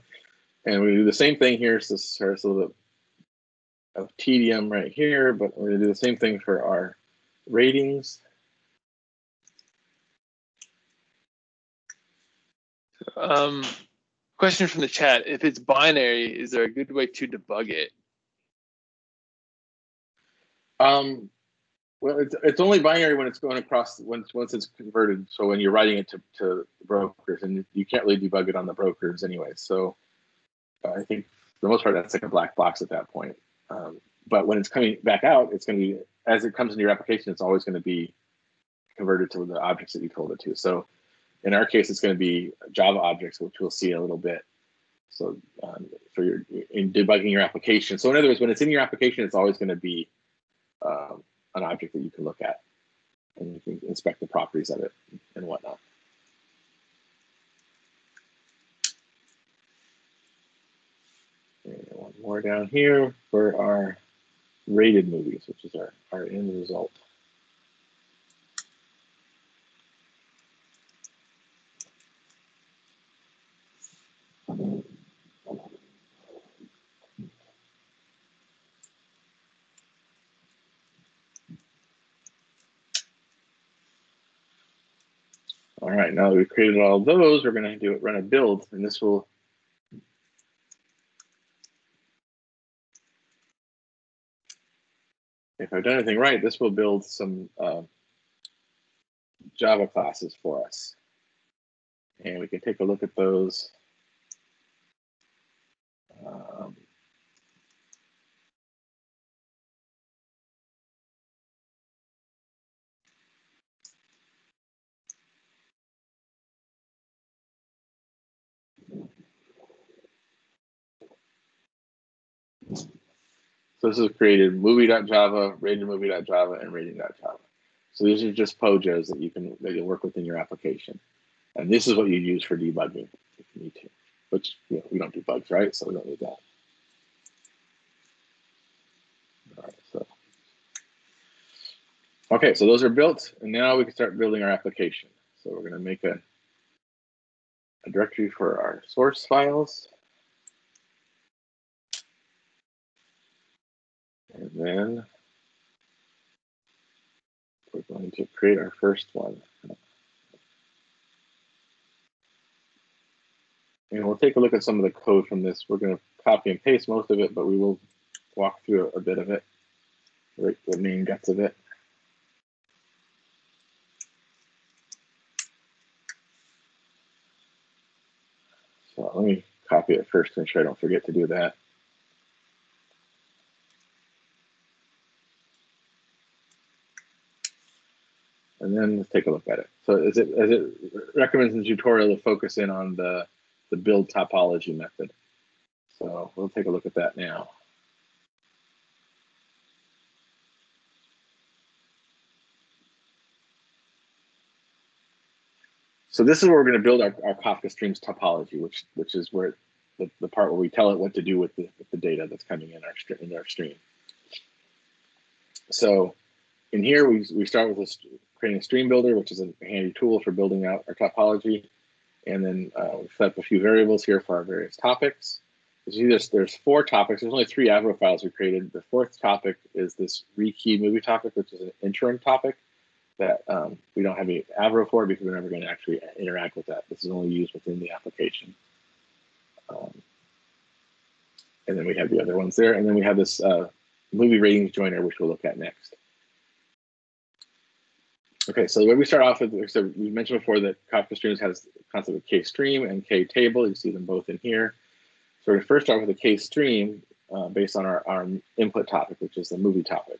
And we do the same thing here. So this is a little bit of tedium right here, but we're going to do the same thing for our ratings. Question from the chat: if it's binary, is there a good way to debug it? Well, it's only binary when it's going across once it's converted. So when you're writing it to brokers, and you can't really debug it on the brokers anyway. So I think for the most part that's like a black box at that point. But when it's coming back out, it's going to be, as it comes into your application, it's always going to be converted to the objects that you told it to. So in our case, it's going to be Java objects, which we'll see in a little bit. So for in debugging your application. So in other words, when it's in your application, it's always going to be an object that you can look at, and you can inspect the properties of it and whatnot. And one more down here for our rated movies, which is our end result. All right, now that we've created all those, we're going to run a build, and this will if I've done anything right, this will build some Java classes for us. And we can take a look at those. So this is created movie.java, ratedmovie.java, and rating.java. So these are just POJOs that you can work with in your application. And this is what you use for debugging if you need to. Which we don't do bugs, right? So we don't need that. All right, so okay, so those are built, and now we can start building our application. So we're going to make a directory for our source files. And then we're going to create our first one. And we'll take a look at some of the code from this. We're going to copy and paste most of it, but we will walk through a bit of it, right, the main guts of it. So let me copy it first to make sure I don't forget to do that. And then let's take a look at it. So as it recommends in the tutorial to focus in on the build topology method. So we'll take a look at that now. So this is where we're going to build our Kafka Streams topology, which is where the part where we tell it what to do with the data that's coming in our stream. So in here, we start with creating a stream builder, which is a handy tool for building out our topology. And then we set up a few variables here for our various topics. You see there's 4 topics. There's only 3 Avro files we created. The 4th topic is this rekey movie topic, which is an interim topic that we don't have any Avro for because we're never going to actually interact with that. This is only used within the application. And then we have the other ones there. And then we have this movie ratings joiner, which we'll look at next. Okay, so the way we start off with, so we mentioned before that Kafka Streams has the concept of K-stream and K-table. You see them both in here. So we're going to first start with a K-stream based on our input topic, which is the movie topic.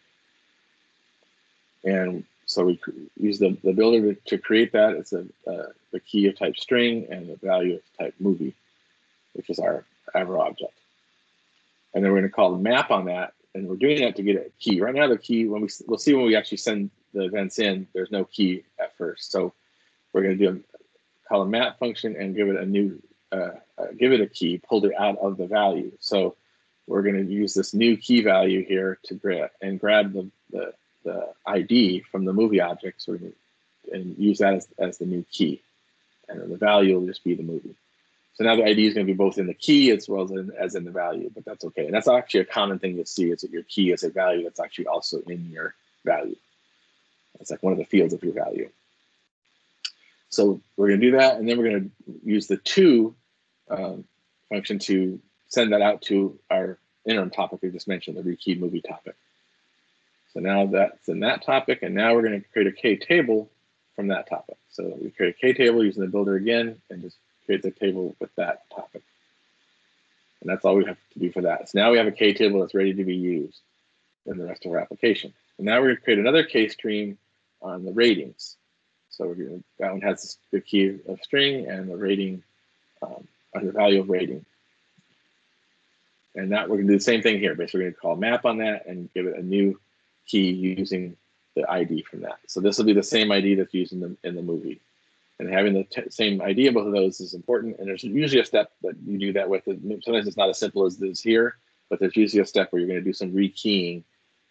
And so we use the builder to create that. It's the key of type string and the value of type movie, which is our Avro object. And then we're going to call the map on that, and we're doing that to get a key. Right now, the key, we'll see when we actually send the events in, there's no key at first. So we're going to call a map function and give it a new, give it a key, pulled it out of the value. So we're going to use this new key value here to grab the ID from the movie object, and use that as the new key. and then the value will just be the movie. So now the ID is going to be both in the key as well as in the value, but that's okay. And that's actually a common thing you'll see, is that your key is a value that's actually also in your value. It's like one of the fields of your value. So we're going to do that, and then we're going to use the to function to send that out to our interim topic we just mentioned, the rekeyed movie topic. So now that's in that topic, and now we're going to create a K table from that topic. So we create a K table using the builder again, and just create the table with that topic. And that's all we have to do for that. So now we have a K table that's ready to be used in the rest of our application. And now we're going to create another K stream on the ratings. So that one has the key of string and the rating, the value of rating. And that we're going to do the same thing here. Basically, we're going to call map on that and give it a new key using the ID from that. So this will be the same ID that's used in the movie. And having the same ID in both of those is important. And there's usually a step that you do that with. Sometimes it's not as simple as this here, but there's usually a step where you're going to do some rekeying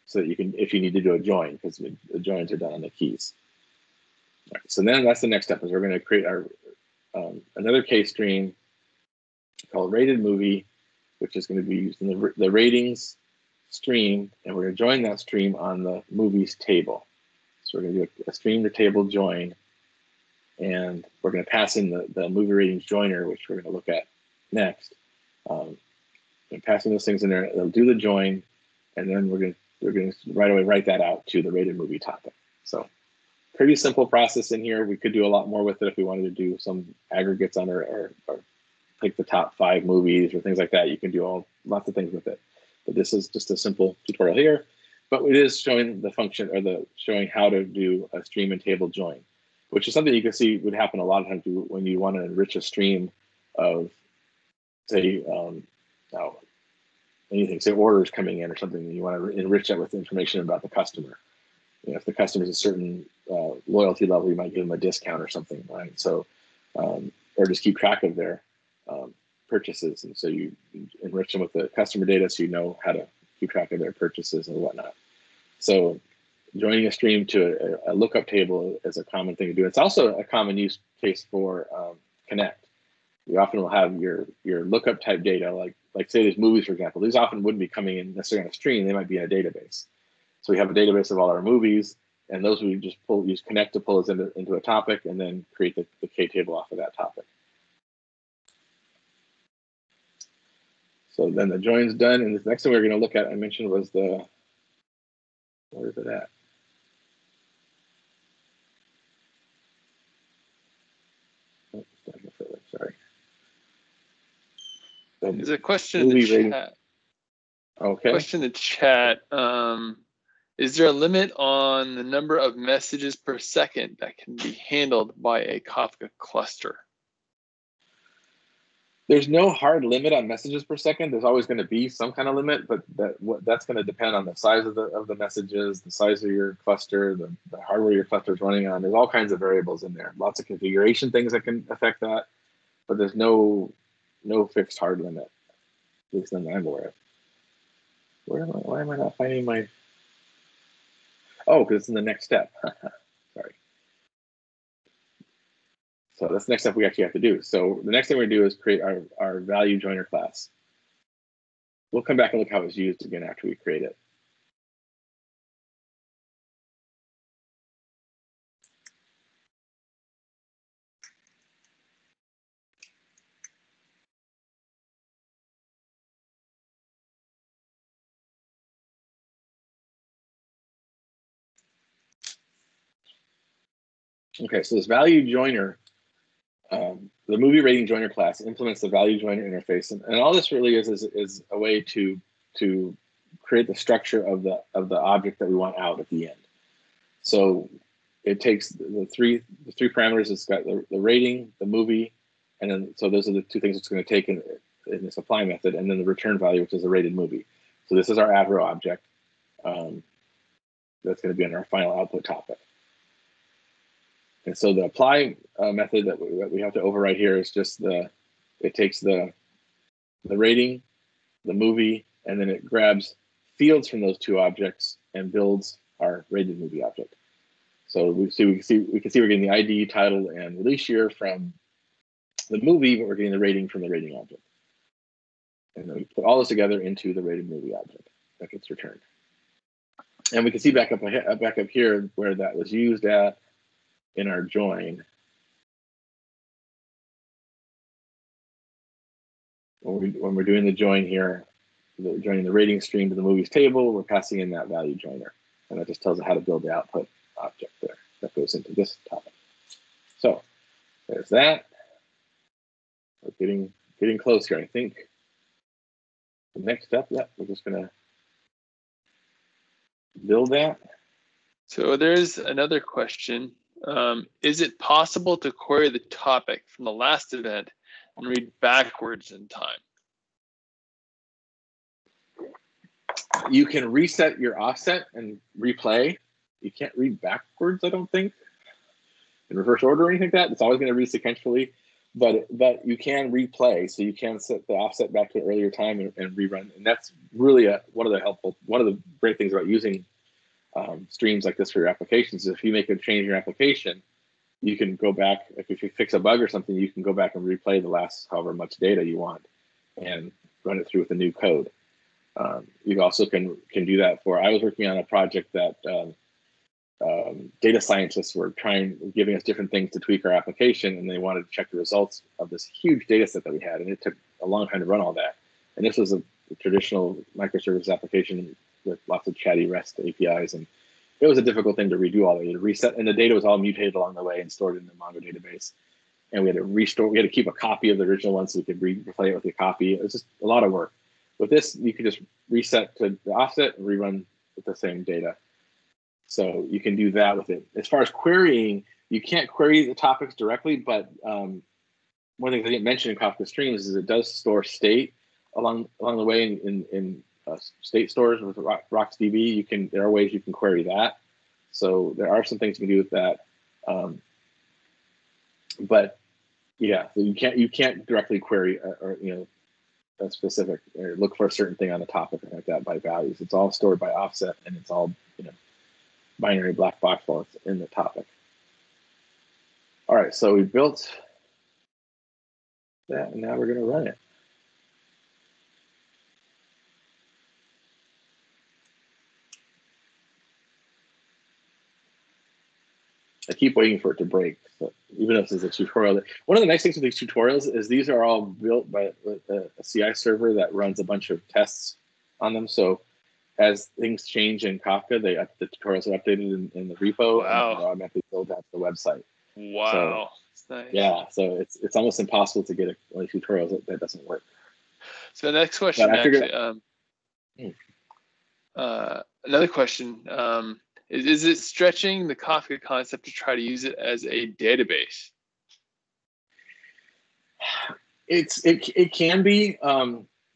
so that you can, if you need to do a join, because the joins are done on the keys. All right, so then that's the next step, is we're going to create our another K stream called rated movie, which is going to be used in the ratings stream, and we're going to join that stream on the movies table. So we're going to do a stream to table join, and we're going to pass in the movie ratings joiner, which we're going to look at next. And passing those things in there, it'll do the join, and then we're going to right away write that out to the rated movie topic. So pretty simple process in here. We could do a lot more with it if we wanted to do some aggregates on or pick the top 5 movies or things like that. You can do lots of things with it. But this is just a simple tutorial here. But it is showing the function, or showing how to do a stream and table join, which is something you can see would happen a lot of times when you want to enrich a stream of, say, anything, say orders coming in or something, and you want to enrich that with information about the customer. You know, if the customer is a certain loyalty level, you might give them a discount or something, right? So, or just keep track of their purchases, and so you enrich them with the customer data, so you know how to keep track of their purchases and whatnot. So, joining a stream to a lookup table is a common thing to do. It's also a common use case for Connect. You often will have your lookup type data, like say there's movies, for example. These often wouldn't be coming in necessarily on a stream; they might be in a database. So we have a database of all our movies, and those we just use Connect to pull us into a topic, and then create the K table off of that topic. So then the join's done, and the next thing we're going to look at, I mentioned, was where is it at? Oh, sorry. There's a question in the chat. Okay. Question in the chat. Is there a limit on the number of messages per second that can be handled by a Kafka cluster? There's no hard limit on messages per second. There's always going to be some kind of limit, but that's going to depend on the size of the messages, the size of your cluster, the hardware your cluster is running on. There's all kinds of variables in there. Lots of configuration things that can affect that, but there's no fixed hard limit, at least none that I'm aware of. Why am I not finding my? Oh, because it's in the next step. Sorry. So that's the next step we actually have to do. So the next thing we're going to do is create our value joiner class. We'll come back and look how it's used again after we create it. Okay, so this value joiner, the movie rating joiner class implements the value joiner interface, and all this really is a way to create the structure of the object that we want out at the end. So it takes the three parameters. It's got the rating, the movie, and then so those are the 2 things it's going to take in this apply method, and then the return value, which is a rated movie. So this is our add-row object that's going to be on our final output topic. And so the apply method that we have to override here is just it takes the rating, the movie, and then it grabs fields from those 2 objects and builds our rated movie object. So we can see we're getting the ID, title, and release year from the movie, but we're getting the rating from the rating object. And then we put all this together into the rated movie object that gets returned. And we can see back up here where that was used at in our join. When we're doing the join here, joining the rating stream to the movies table, we're passing in that value joiner. And that just tells us how to build the output object there that goes into this topic. So there's that. We're getting close here, I think. The next step, yeah, we're just gonna build that. So there's another question. Is it possible to query the topic from the last event and read backwards in time? You can reset your offset and replay. You can't read backwards, I don't think, in reverse order or anything like that. It's always going to read sequentially, but you can replay. So you can set the offset back to an earlier time and rerun. And that's really one of the great things about using streams like this for your applications is if you make a change in your application, you can go back. If you fix a bug or something, you can go back and replay the last however much data you want and run it through with the new code. You also can do that I was working on a project that data scientists were giving us different things to tweak our application, and they wanted to check the results of this huge data set that we had, and it took a long time to run all that. And this was a traditional microservice application with lots of chatty REST APIs, and it was a difficult thing to redo all that. You had to reset, and the data was all mutated along the way and stored in the Mongo database. And we had to restore. We had to keep a copy of the original one so we could replay it with a copy. It was just a lot of work. With this, you could just reset to the offset and rerun with the same data. So you can do that with it. As far as querying, you can't query the topics directly, but one thing I didn't mention in Kafka Streams is it does store state along the way in state stores with RocksDB. There are ways you can query that. So there are some things you can do with that. But yeah, so you can't directly query or a specific or look for a certain thing on the topic like that by values. It's all stored by offset, and it's all binary black box while it's in the topic. All right, so we built that, and now we're going to run it. I keep waiting for it to break, so even if this is a tutorial. One of the nice things with these tutorials is these are all built by a CI server that runs a bunch of tests on them. So as things change in Kafka, the tutorials are updated in the repo. Wow. And automatically build out the website. Wow. So, nice. Yeah, so it's almost impossible to get a tutorial that doesn't work. So the next question, actually, another question. Is it stretching the Kafka concept to try to use it as a database? It can be.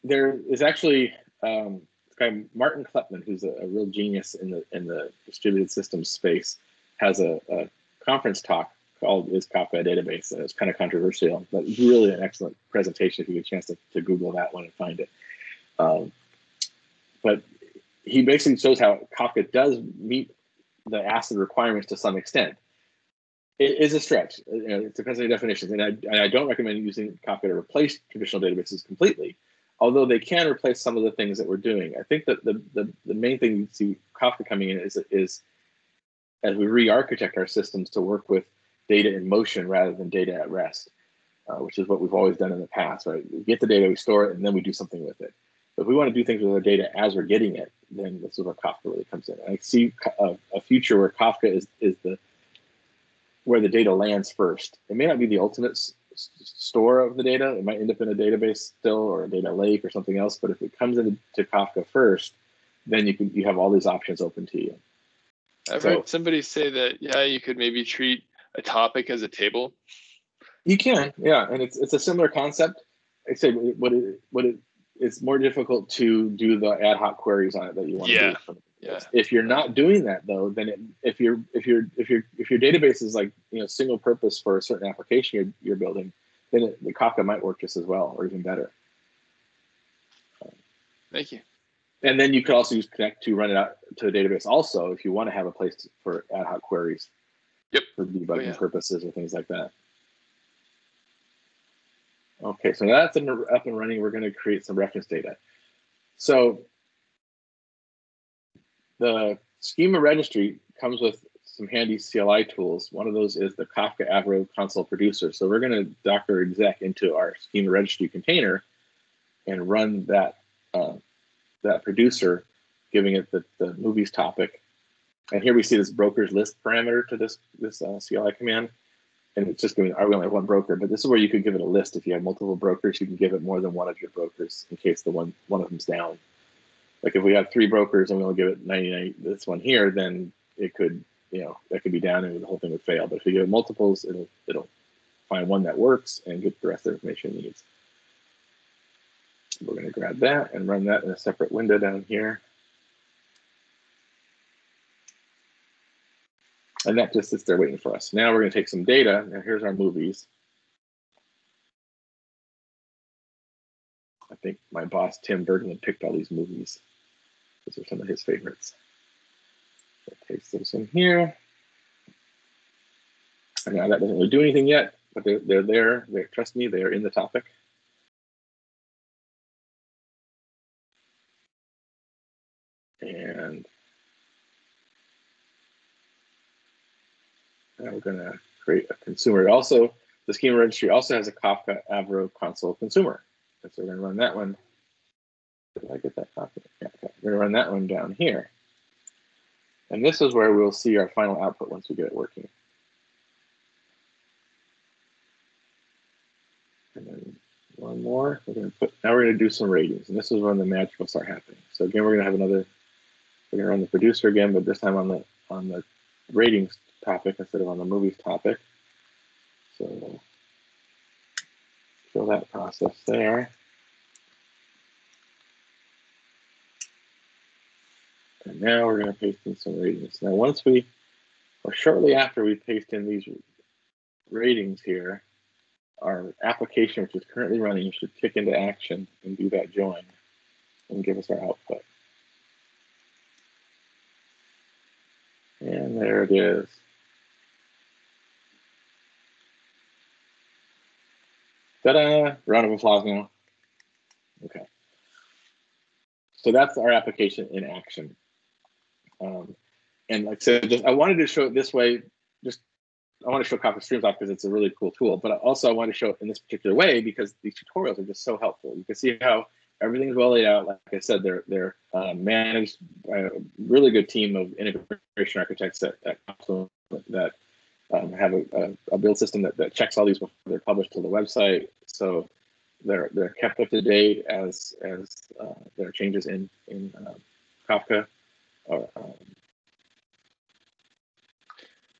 There is actually this guy Martin Kleppmann, who's a real genius in the distributed systems space, has a conference talk called "Is Kafka a Database?" It's kind of controversial, but really an excellent presentation if you get a chance to Google that one and find it. But he basically shows how Kafka does meet the ACID requirements to some extent. It is a stretch. It depends on your definitions, and I don't recommend using Kafka to replace traditional databases completely, although they can replace some of the things that we're doing. I think that the main thing you see Kafka coming in is as we re-architect our systems to work with data in motion rather than data at rest, which is what we've always done in the past, right? We get the data, we store it, and then we do something with it. But if we want to do things with our data as we're getting it, then this is where Kafka really comes in. And I see a future where Kafka is where the data lands first. It may not be the ultimate store of the data. It might end up in a database still or a data lake or something else. But if it comes into Kafka first, then you have all these options open to you. I've heard somebody say that, yeah, you could maybe treat a topic as a table. You can, yeah, and it's a similar concept. I say it's more difficult to do the ad hoc queries on it that you want to do. Yeah. If you're not doing that though, then if your database is like single purpose for a certain application you're building, then the Kafka might work just as well or even better. Thank you. And then you could also use Connect to run it out to a database also if you want to have a place for ad hoc queries. Yep. For debugging purposes or things like that. Okay, so now that's up and running. We're going to create some reference data. So the Schema Registry comes with some handy CLI tools. One of those is the Kafka Avro console producer. So we're going to Docker exec into our Schema Registry container and run that that producer, giving it the movies topic. And here we see this brokers list parameter to this CLI command. And it's just going, we only have one broker, but this is where you could give it a list. If you have multiple brokers, you can give it more than one of your brokers in case one of them's down. Like if we have 3 brokers and we only give it 99, this one here, then it could, that could be down and the whole thing would fail. But if you give it multiples, it'll find one that works and get the rest of the information it needs. We're going to grab that and run that in a separate window down here. And that just sits there waiting for us. Now we're going to take some data. Now here's our movies. I think my boss, Tim Bergman, picked all these movies. These are some of his favorites. So paste those in here. And now that doesn't really do anything yet, but they're there. Trust me, they're in the topic. And now we're going to create a consumer. Also, the Schema Registry also has a Kafka Avro console consumer. And so we're going to run that one. Did I get that copy? Yeah, okay. We're going to run that one down here. And this is where we'll see our final output once we get it working. And then one more. Now we're going to do some ratings. And this is when the magic will start happening. So again, we're going to have we're going to run the producer again, but this time on the ratings topic instead of on the movies topic. So show that process there. And now we're going to paste in some ratings. Now shortly after we paste in these ratings here, our application, which is currently running, should kick into action and do that join and give us our output. And there it is. Ta-da! Round of applause now. Okay. So that's our application in action. And like I said, I wanted to show it this way. I want to show Kafka Streams off because it's a really cool tool. But also I want to show it in this particular way because these tutorials are just so helpful. You can see how everything's well laid out. Like I said, they're managed by a really good team of integration architects at Confluent that have a build system that checks all these before they're published to the website. So they're kept up to date as there are changes in Kafka.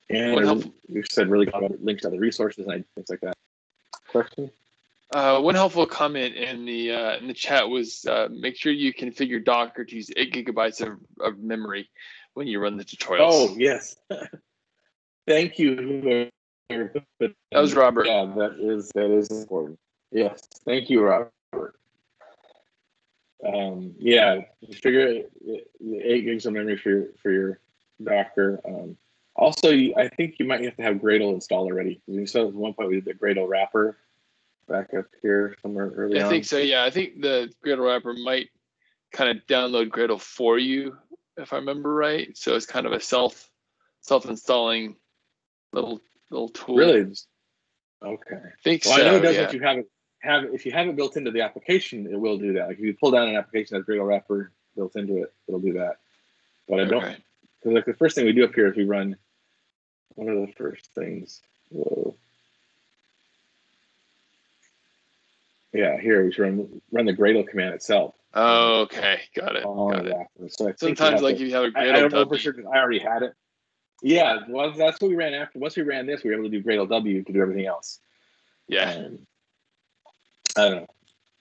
And we've said really good links to other resources and things like that. Question? One helpful comment in the chat was make sure you configure Docker to use 8 GB of memory when you run the tutorials. Oh, yes. Thank you. That was Robert. Yeah, that is important. Yes, thank you, Robert. Yeah, figure 8 gigs of memory for your Docker. Also, I think you might have to have Gradle installed already. You said at one point we did the Gradle wrapper back up here somewhere early on. I think so. Yeah, I think the Gradle wrapper might kind of download Gradle for you, if I remember right. So it's kind of a self-installing little tool. Really? Okay. I think well, so. I know it does yeah. what you have it. If you have it built into the application, it will do that. Like if you pull down an application that has Gradle wrapper built into it, it'll do that. But I don't. Because like the first thing we do up here is we run. What are the first things? Whoa. Yeah, here we should run the Gradle command itself. Oh, okay, got it. So sometimes, like if you have a Gradle, I don't know for sure because I already had it. Yeah, well, that's what we ran after. Once we ran this, we were able to do Gradle W to do everything else. Yeah. I don't know.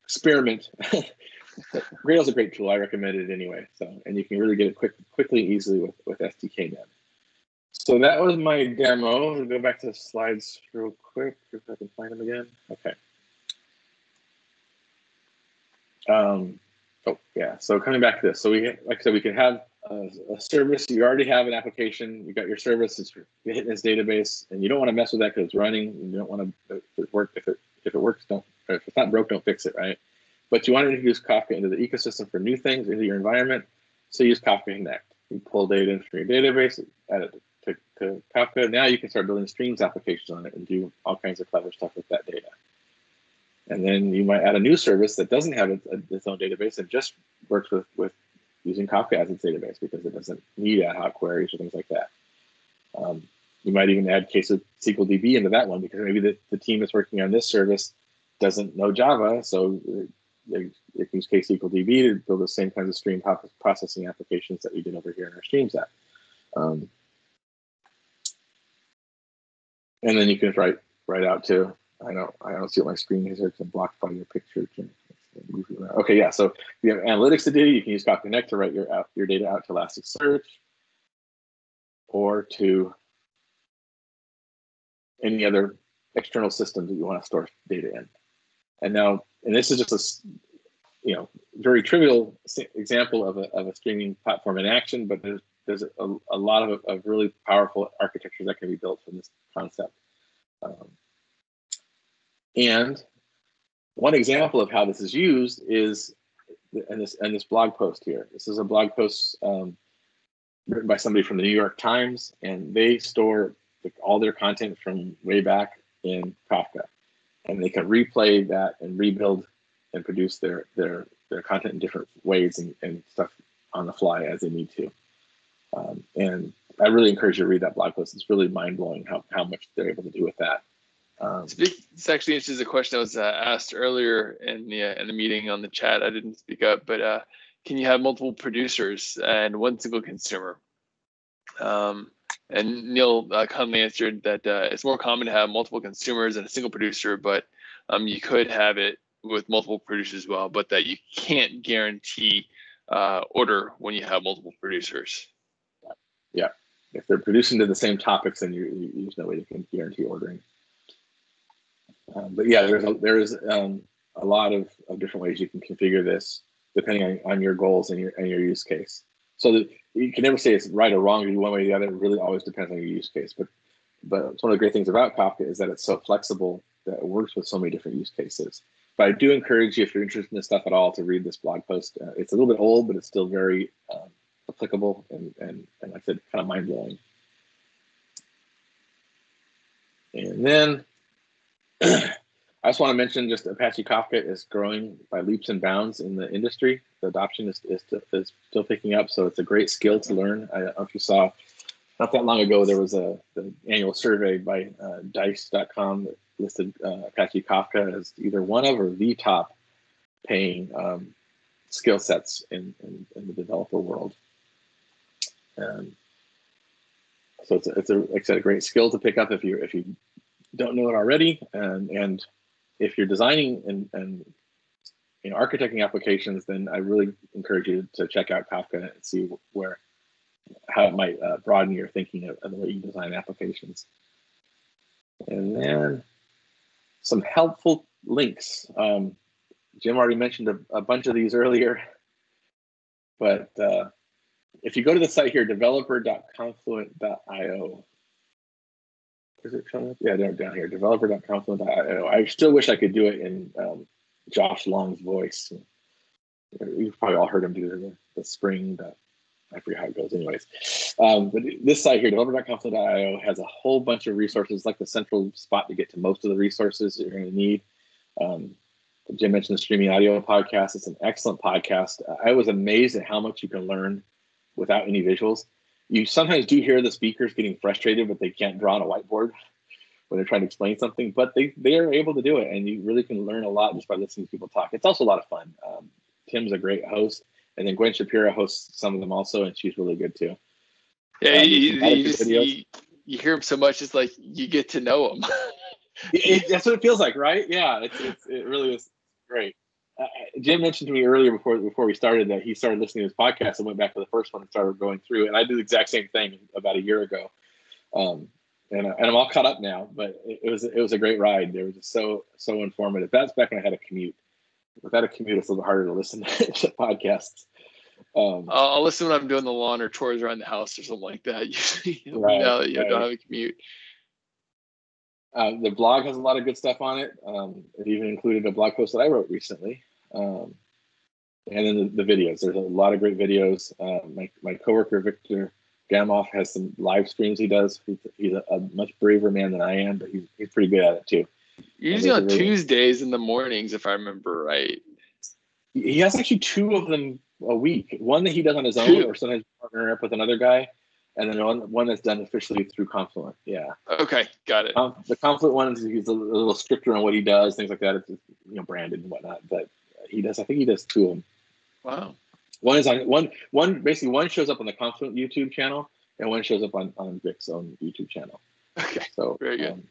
Experiment. Gradle's a great tool. I recommend it anyway. So, and you can really get it quickly and easily with SDKnet. So that was my demo. We'll go back to the slides real quick if I can find them again. Okay. Oh yeah. So coming back to this, so like I said, we can have a service. You already have an application. You got your service. It's hitting this database, and you don't want to mess with that because it's running. And you don't want to if it works. Don't or if it's not broke, don't fix it, right? But you want to introduce Kafka into the ecosystem for new things, into your environment. So use Kafka Connect. You pull data in from your database, add it to Kafka. Now you can start building Streams applications on it and do all kinds of clever stuff with that data. And then you might add a new service that doesn't have its own database and just works with using Kafka as its database because it doesn't need ad hoc queries or things like that. You might even add KSQL DB into that one because maybe the team that's working on this service doesn't know Java, so they can use KSQL DB to build the same kinds of stream processing applications that we did over here in our Streams app. And then you can write out to, I don't see what my screen is here because I'm blocked by your picture. Okay, yeah, so you have analytics to do. You can use Kafka Connect to write your data out to Elasticsearch or to any other external systems that you want to store data in. And this is just a very trivial example of a streaming platform in action, but there's a lot of really powerful architecture that can be built from this concept. And one example of how this is used is in this blog post here. This is a blog post written by somebody from the New York Times, and they store all their content from way back in Kafka, and they can replay that and rebuild and produce their content in different ways and stuff on the fly as they need to. And I really encourage you to read that blog post. It's really mind-blowing how much they're able to do with that. This actually answers a question that was asked earlier in the meeting on the chat. I didn't speak up, but can you have multiple producers and one single consumer? And Neil kindly answered that it's more common to have multiple consumers and a single producer, but you could have it with multiple producers as well, but that you can't guarantee order when you have multiple producers. Yeah, if they're producing to the same topics, then there's no way you can guarantee ordering. But yeah, there is a lot of different ways you can configure this depending on your goals and your use case. So that you can never say it's right or wrong to do one way or the other. It really always depends on your use case. But one of the great things about Kafka is that it's so flexible that it works with so many different use cases. But I do encourage you, if you're interested in this stuff at all, to read this blog post. It's a little bit old, but it's still very applicable and like I said, kind of mind-blowing. And then I just want to mention just Apache Kafka is growing by leaps and bounds in the industry. The adoption is still picking up, so it's a great skill to learn. I don't know if you saw, not that long ago, there was the annual survey by dice.com that listed Apache Kafka as either one of or the top paying skill sets in the developer world. So it's like I said, a great skill to pick up if you don't know it already, and if you're designing and architecting applications, then I really encourage you to check out Kafka and see how it might broaden your thinking of the way you design applications. And then some helpful links. Jim already mentioned a bunch of these earlier, but if you go to the site here, developer.confluent.io, is it showing up? Yeah, down here, developer.confluent.io. I still wish I could do it in Josh Long's voice. You've probably all heard him do the spring, I forget how it goes anyways. But this site here, developer.confluent.io, has a whole bunch of resources, like the central spot to get to most of the resources that you're going to need. Jim mentioned the Streaming Audio podcast. It's an excellent podcast. I was amazed at how much you can learn without any visuals. You sometimes do hear the speakers getting frustrated, but they can't draw on a whiteboard when they're trying to explain something, but they are able to do it, and you really can learn a lot just by listening to people talk. It's also a lot of fun. Tim's a great host, and then Gwen Shapiro hosts some of them also, and she's really good too. Yeah, you hear him so much, it's like you get to know him. That's what it feels like, right? Yeah, it really is great. Jim mentioned to me earlier before we started that he started listening to his podcast and went back to the first one and started going through. And I did the exact same thing about a year ago. And I'm all caught up now, but it was a great ride. They were just so informative. That's back when I had a commute. Without a commute, it's a little bit harder to listen to podcasts. I'll listen when I'm doing the lawn or chores around the house or something like that. Usually, right, now that you don't have a commute. The blog has a lot of good stuff on it. It even included a blog post that I wrote recently. And then the videos. There's a lot of great videos. My coworker, Victor Gamoff, has some live streams he does. He's a much braver man than I am, but he's pretty good at it too. Usually on Tuesdays in the mornings, if I remember right. He has actually 2 of them a week. One that he does on his own, or sometimes partner up with another guy, and then one that's done officially through Confluent. Yeah. Okay, got it. The Confluent one is he's a little stricter on what he does, things like that. It's branded and whatnot, but he does. I think he does 2 of them. Wow. One is on one basically one shows up on the Confluent YouTube channel, and one shows up on Vic's own YouTube channel. Okay. So very good.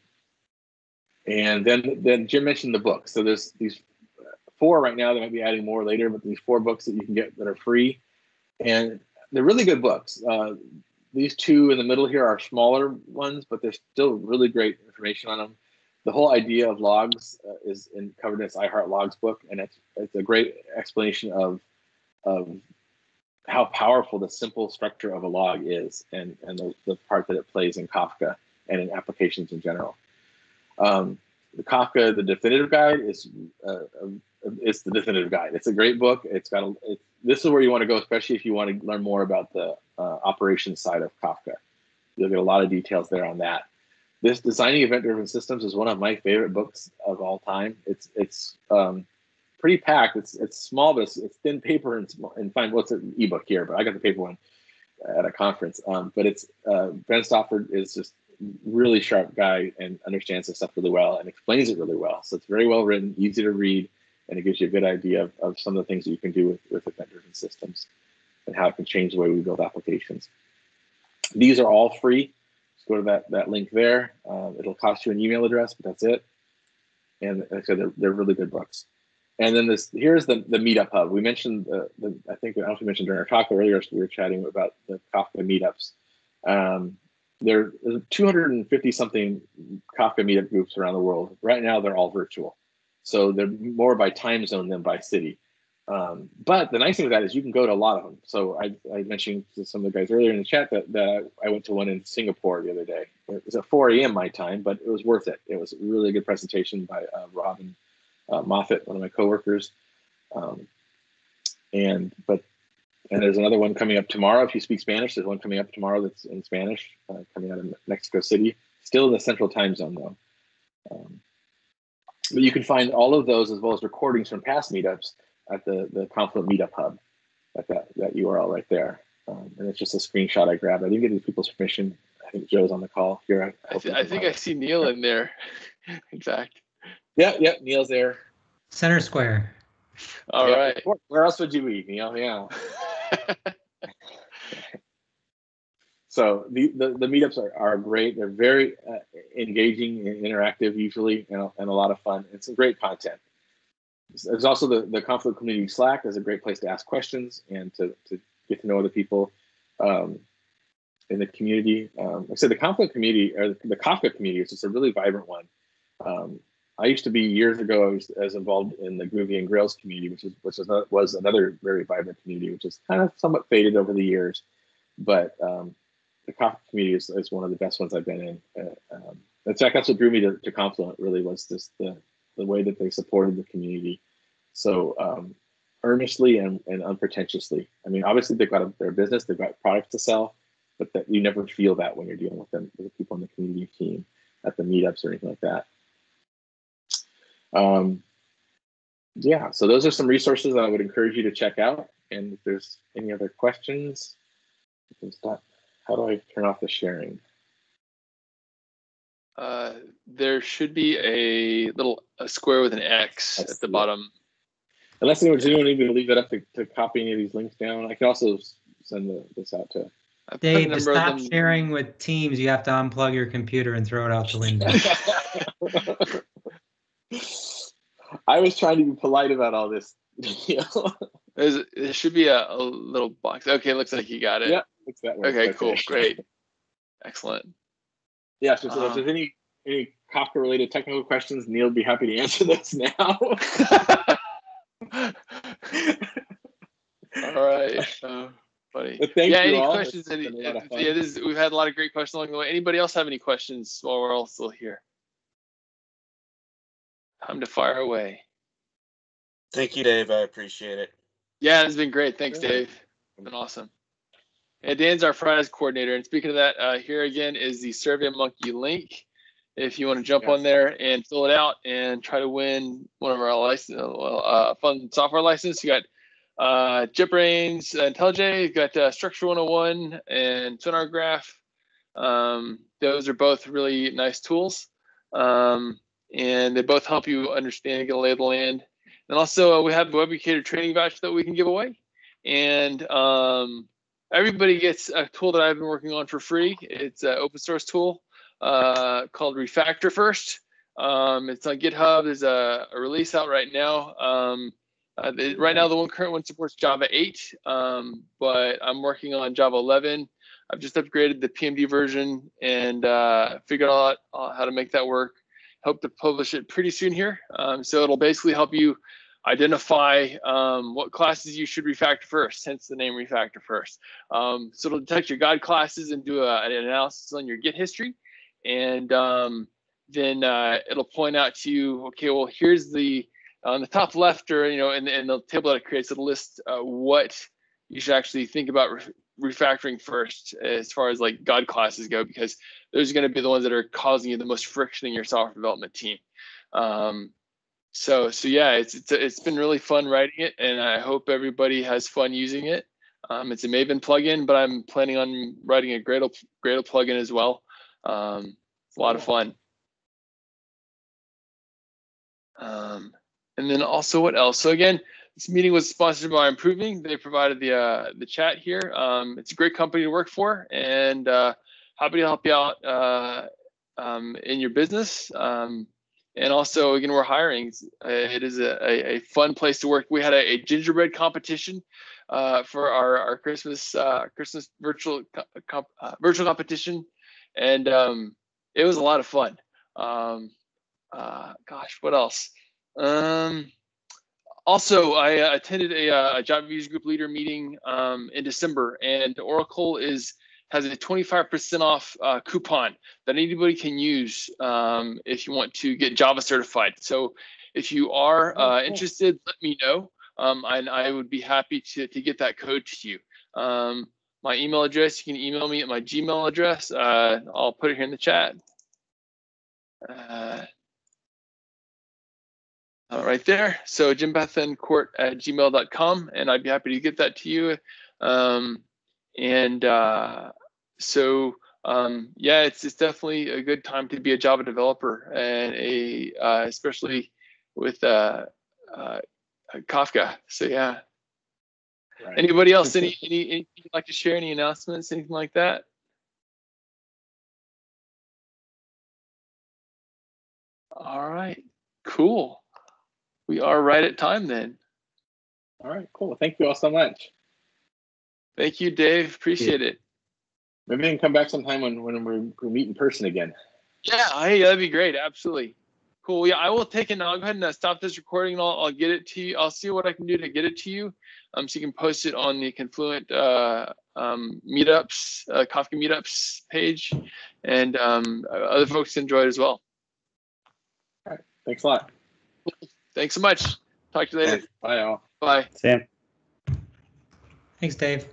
And then Jim mentioned the books. So there's these 4 right now. They might be adding more later, but these 4 books that you can get that are free, and they're really good books. These 2 in the middle here are smaller ones, but they're still really great information on them. The whole idea of logs is covered in this iHeartLogs book, and it's a great explanation of how powerful the simple structure of a log is, and the part that it plays in Kafka and in applications in general. The Kafka, the definitive guide is the definitive guide. It's a great book. This is where you want to go, especially if you want to learn more about the operations side of Kafka. You'll get a lot of details there on that. This Designing Event-Driven Systems is one of my favorite books of all time. It's pretty packed. It's small, but it's thin paper and fine. Well, it's an ebook here, but I got the paper one at a conference. But it's Ben Stofford is just really sharp guy and understands this stuff really well and explains it really well. So it's very well written, easy to read, and it gives you a good idea of some of the things that you can do with event-driven systems and how it can change the way we build applications. These are all free. Just go to that link there. It'll cost you an email address, but that's it. And like I said, they're really good books. And then here's the Meetup Hub. We mentioned I think I also mentioned during our talk earlier, we were chatting about the Kafka meetups. There are 250 something Kafka meetup groups around the world. Right now, they're all virtual. So they're more by time zone than by city. But the nice thing with that is you can go to a lot of them. So I mentioned to some of the guys earlier in the chat that I went to one in Singapore the other day. It was at 4 a.m. my time, but it was worth it. It was a really good presentation by Robin Moffat, one of my coworkers. And there's another one coming up tomorrow. If you speak Spanish, there's one coming up tomorrow that's in Spanish, coming out of Mexico City. Still in the central time zone, though. But you can find all of those as well as recordings from past meetups at the Confluent Meetup Hub, at that URL right there. And it's just a screenshot I grabbed. I didn't get these people's permission. I think Joe's on the call here. I think I see Neil in there. In fact. Yeah, Neil's there. Center square. All right. Where else would you be, Neil? Yeah. So the meetups are great. They're very engaging and interactive usually, and a lot of fun. It's some great content. There's also the Confluent Community Slack is a great place to ask questions and to get to know other people in the community. Like I said, the Confluent community, or the Kafka community, is just a really vibrant one. I used to be, years ago, I was involved in the Groovy and Grails community, which was another very vibrant community, which is kind of somewhat faded over the years. But the Kafka community is one of the best ones I've been in. In fact, that's what drew me to Confluent, really, was just the way that they supported the community so earnestly and unpretentiously. I mean, obviously they've got their business, they've got products to sell, but that you never feel that when you're dealing with them, with the people on the community team at the meetups or anything like that. Yeah, so those are some resources that I would encourage you to check out. And if there's any other questions, you can stop. How do I turn off the sharing? There should be a square with an X at the bottom. Unless anyone need me to leave that up to copy any of these links down. I can also send this out to. Dave, to stop sharing with Teams, you have to unplug your computer and throw it out the window. I was trying to be polite about all this. There should be a little box. Okay, looks like you got it. Yeah, it's that way. Okay, cool, great, excellent. Yeah, so if there's any Kafka-related technical questions, Neil would be happy to answer those now. All right. Funny. Thank you any all. Questions? We've had a lot of great questions along the way. Anybody else have any questions while we're all still here? time to fire away. Thank you, Dave. I appreciate it. Yeah, it's been great. Thanks, Dave. It's been awesome. And Dan's our Fridays coordinator. And speaking of that, here again is the SurveyMonkey link. If you want to jump on there and fill it out and try to win one of our fun software license, you got JetBrains, IntelliJ, you got Structure 101 and Sonar Graph. Those are both really nice tools. And they both help you understand and get a lay of the land. And also we have the WebEducator training voucher that we can give away. And everybody gets a tool that I've been working on for free. It's an open source tool called Refactor First. It's on GitHub. There's a release out right now. Right now, the current one supports Java 8, but I'm working on Java 11. I've just upgraded the PMD version and figured out how to make that work. Hope to publish it pretty soon here. So it'll basically help you identify what classes you should refactor first, hence the name Refactor First. So it'll detect your God classes and do an analysis on your Git history. And then it'll point out to you, okay, well, here's on the top left, or in the table that it creates, it'll list what you should actually think about refactoring first as far as like God classes go, because those are going to be the ones that are causing you the most friction in your software development team. So yeah, it's been really fun writing it, and I hope everybody has fun using it. It's a Maven plugin, but I'm planning on writing a Gradle plugin as well. It's a lot of fun. And then also, what else? So again, this meeting was sponsored by Improving. They provided the chat here. It's a great company to work for, and happy to help you out in your business. And also, again, we're hiring. It is a fun place to work. We had a gingerbread competition for our Christmas virtual competition, and it was a lot of fun. Gosh, what else? Also, I attended a Java User Group Leader meeting in December, and Oracle has a 25% off coupon that anybody can use if you want to get Java certified. So if you are interested, let me know, and I would be happy to get that code to you. My email address, you can email me at my Gmail address. I'll put it here in the chat. Right there. So jimbethencourt@gmail.com, and I'd be happy to get that to you. Yeah, it's definitely a good time to be a Java developer, and especially with Kafka. So yeah. Right. Anybody else? Anything you'd like to share? Any announcements? Anything like that? All right. Cool. We are right at time then. All right, cool. Thank you all so much. Thank you, Dave. Appreciate it. Maybe we can come back sometime when we meet in person again. Yeah, that'd be great. Absolutely. Cool. Yeah, I will take it now. I'll go ahead and stop this recording, and I'll get it to you. I'll see what I can do to get it to you, so you can post it on the Confluent meetups, Kafka meetups page, and other folks enjoy it as well. All right. Thanks a lot. Thanks so much. Talk to you later. Bye, all. Bye. Sam. Thanks, Dave.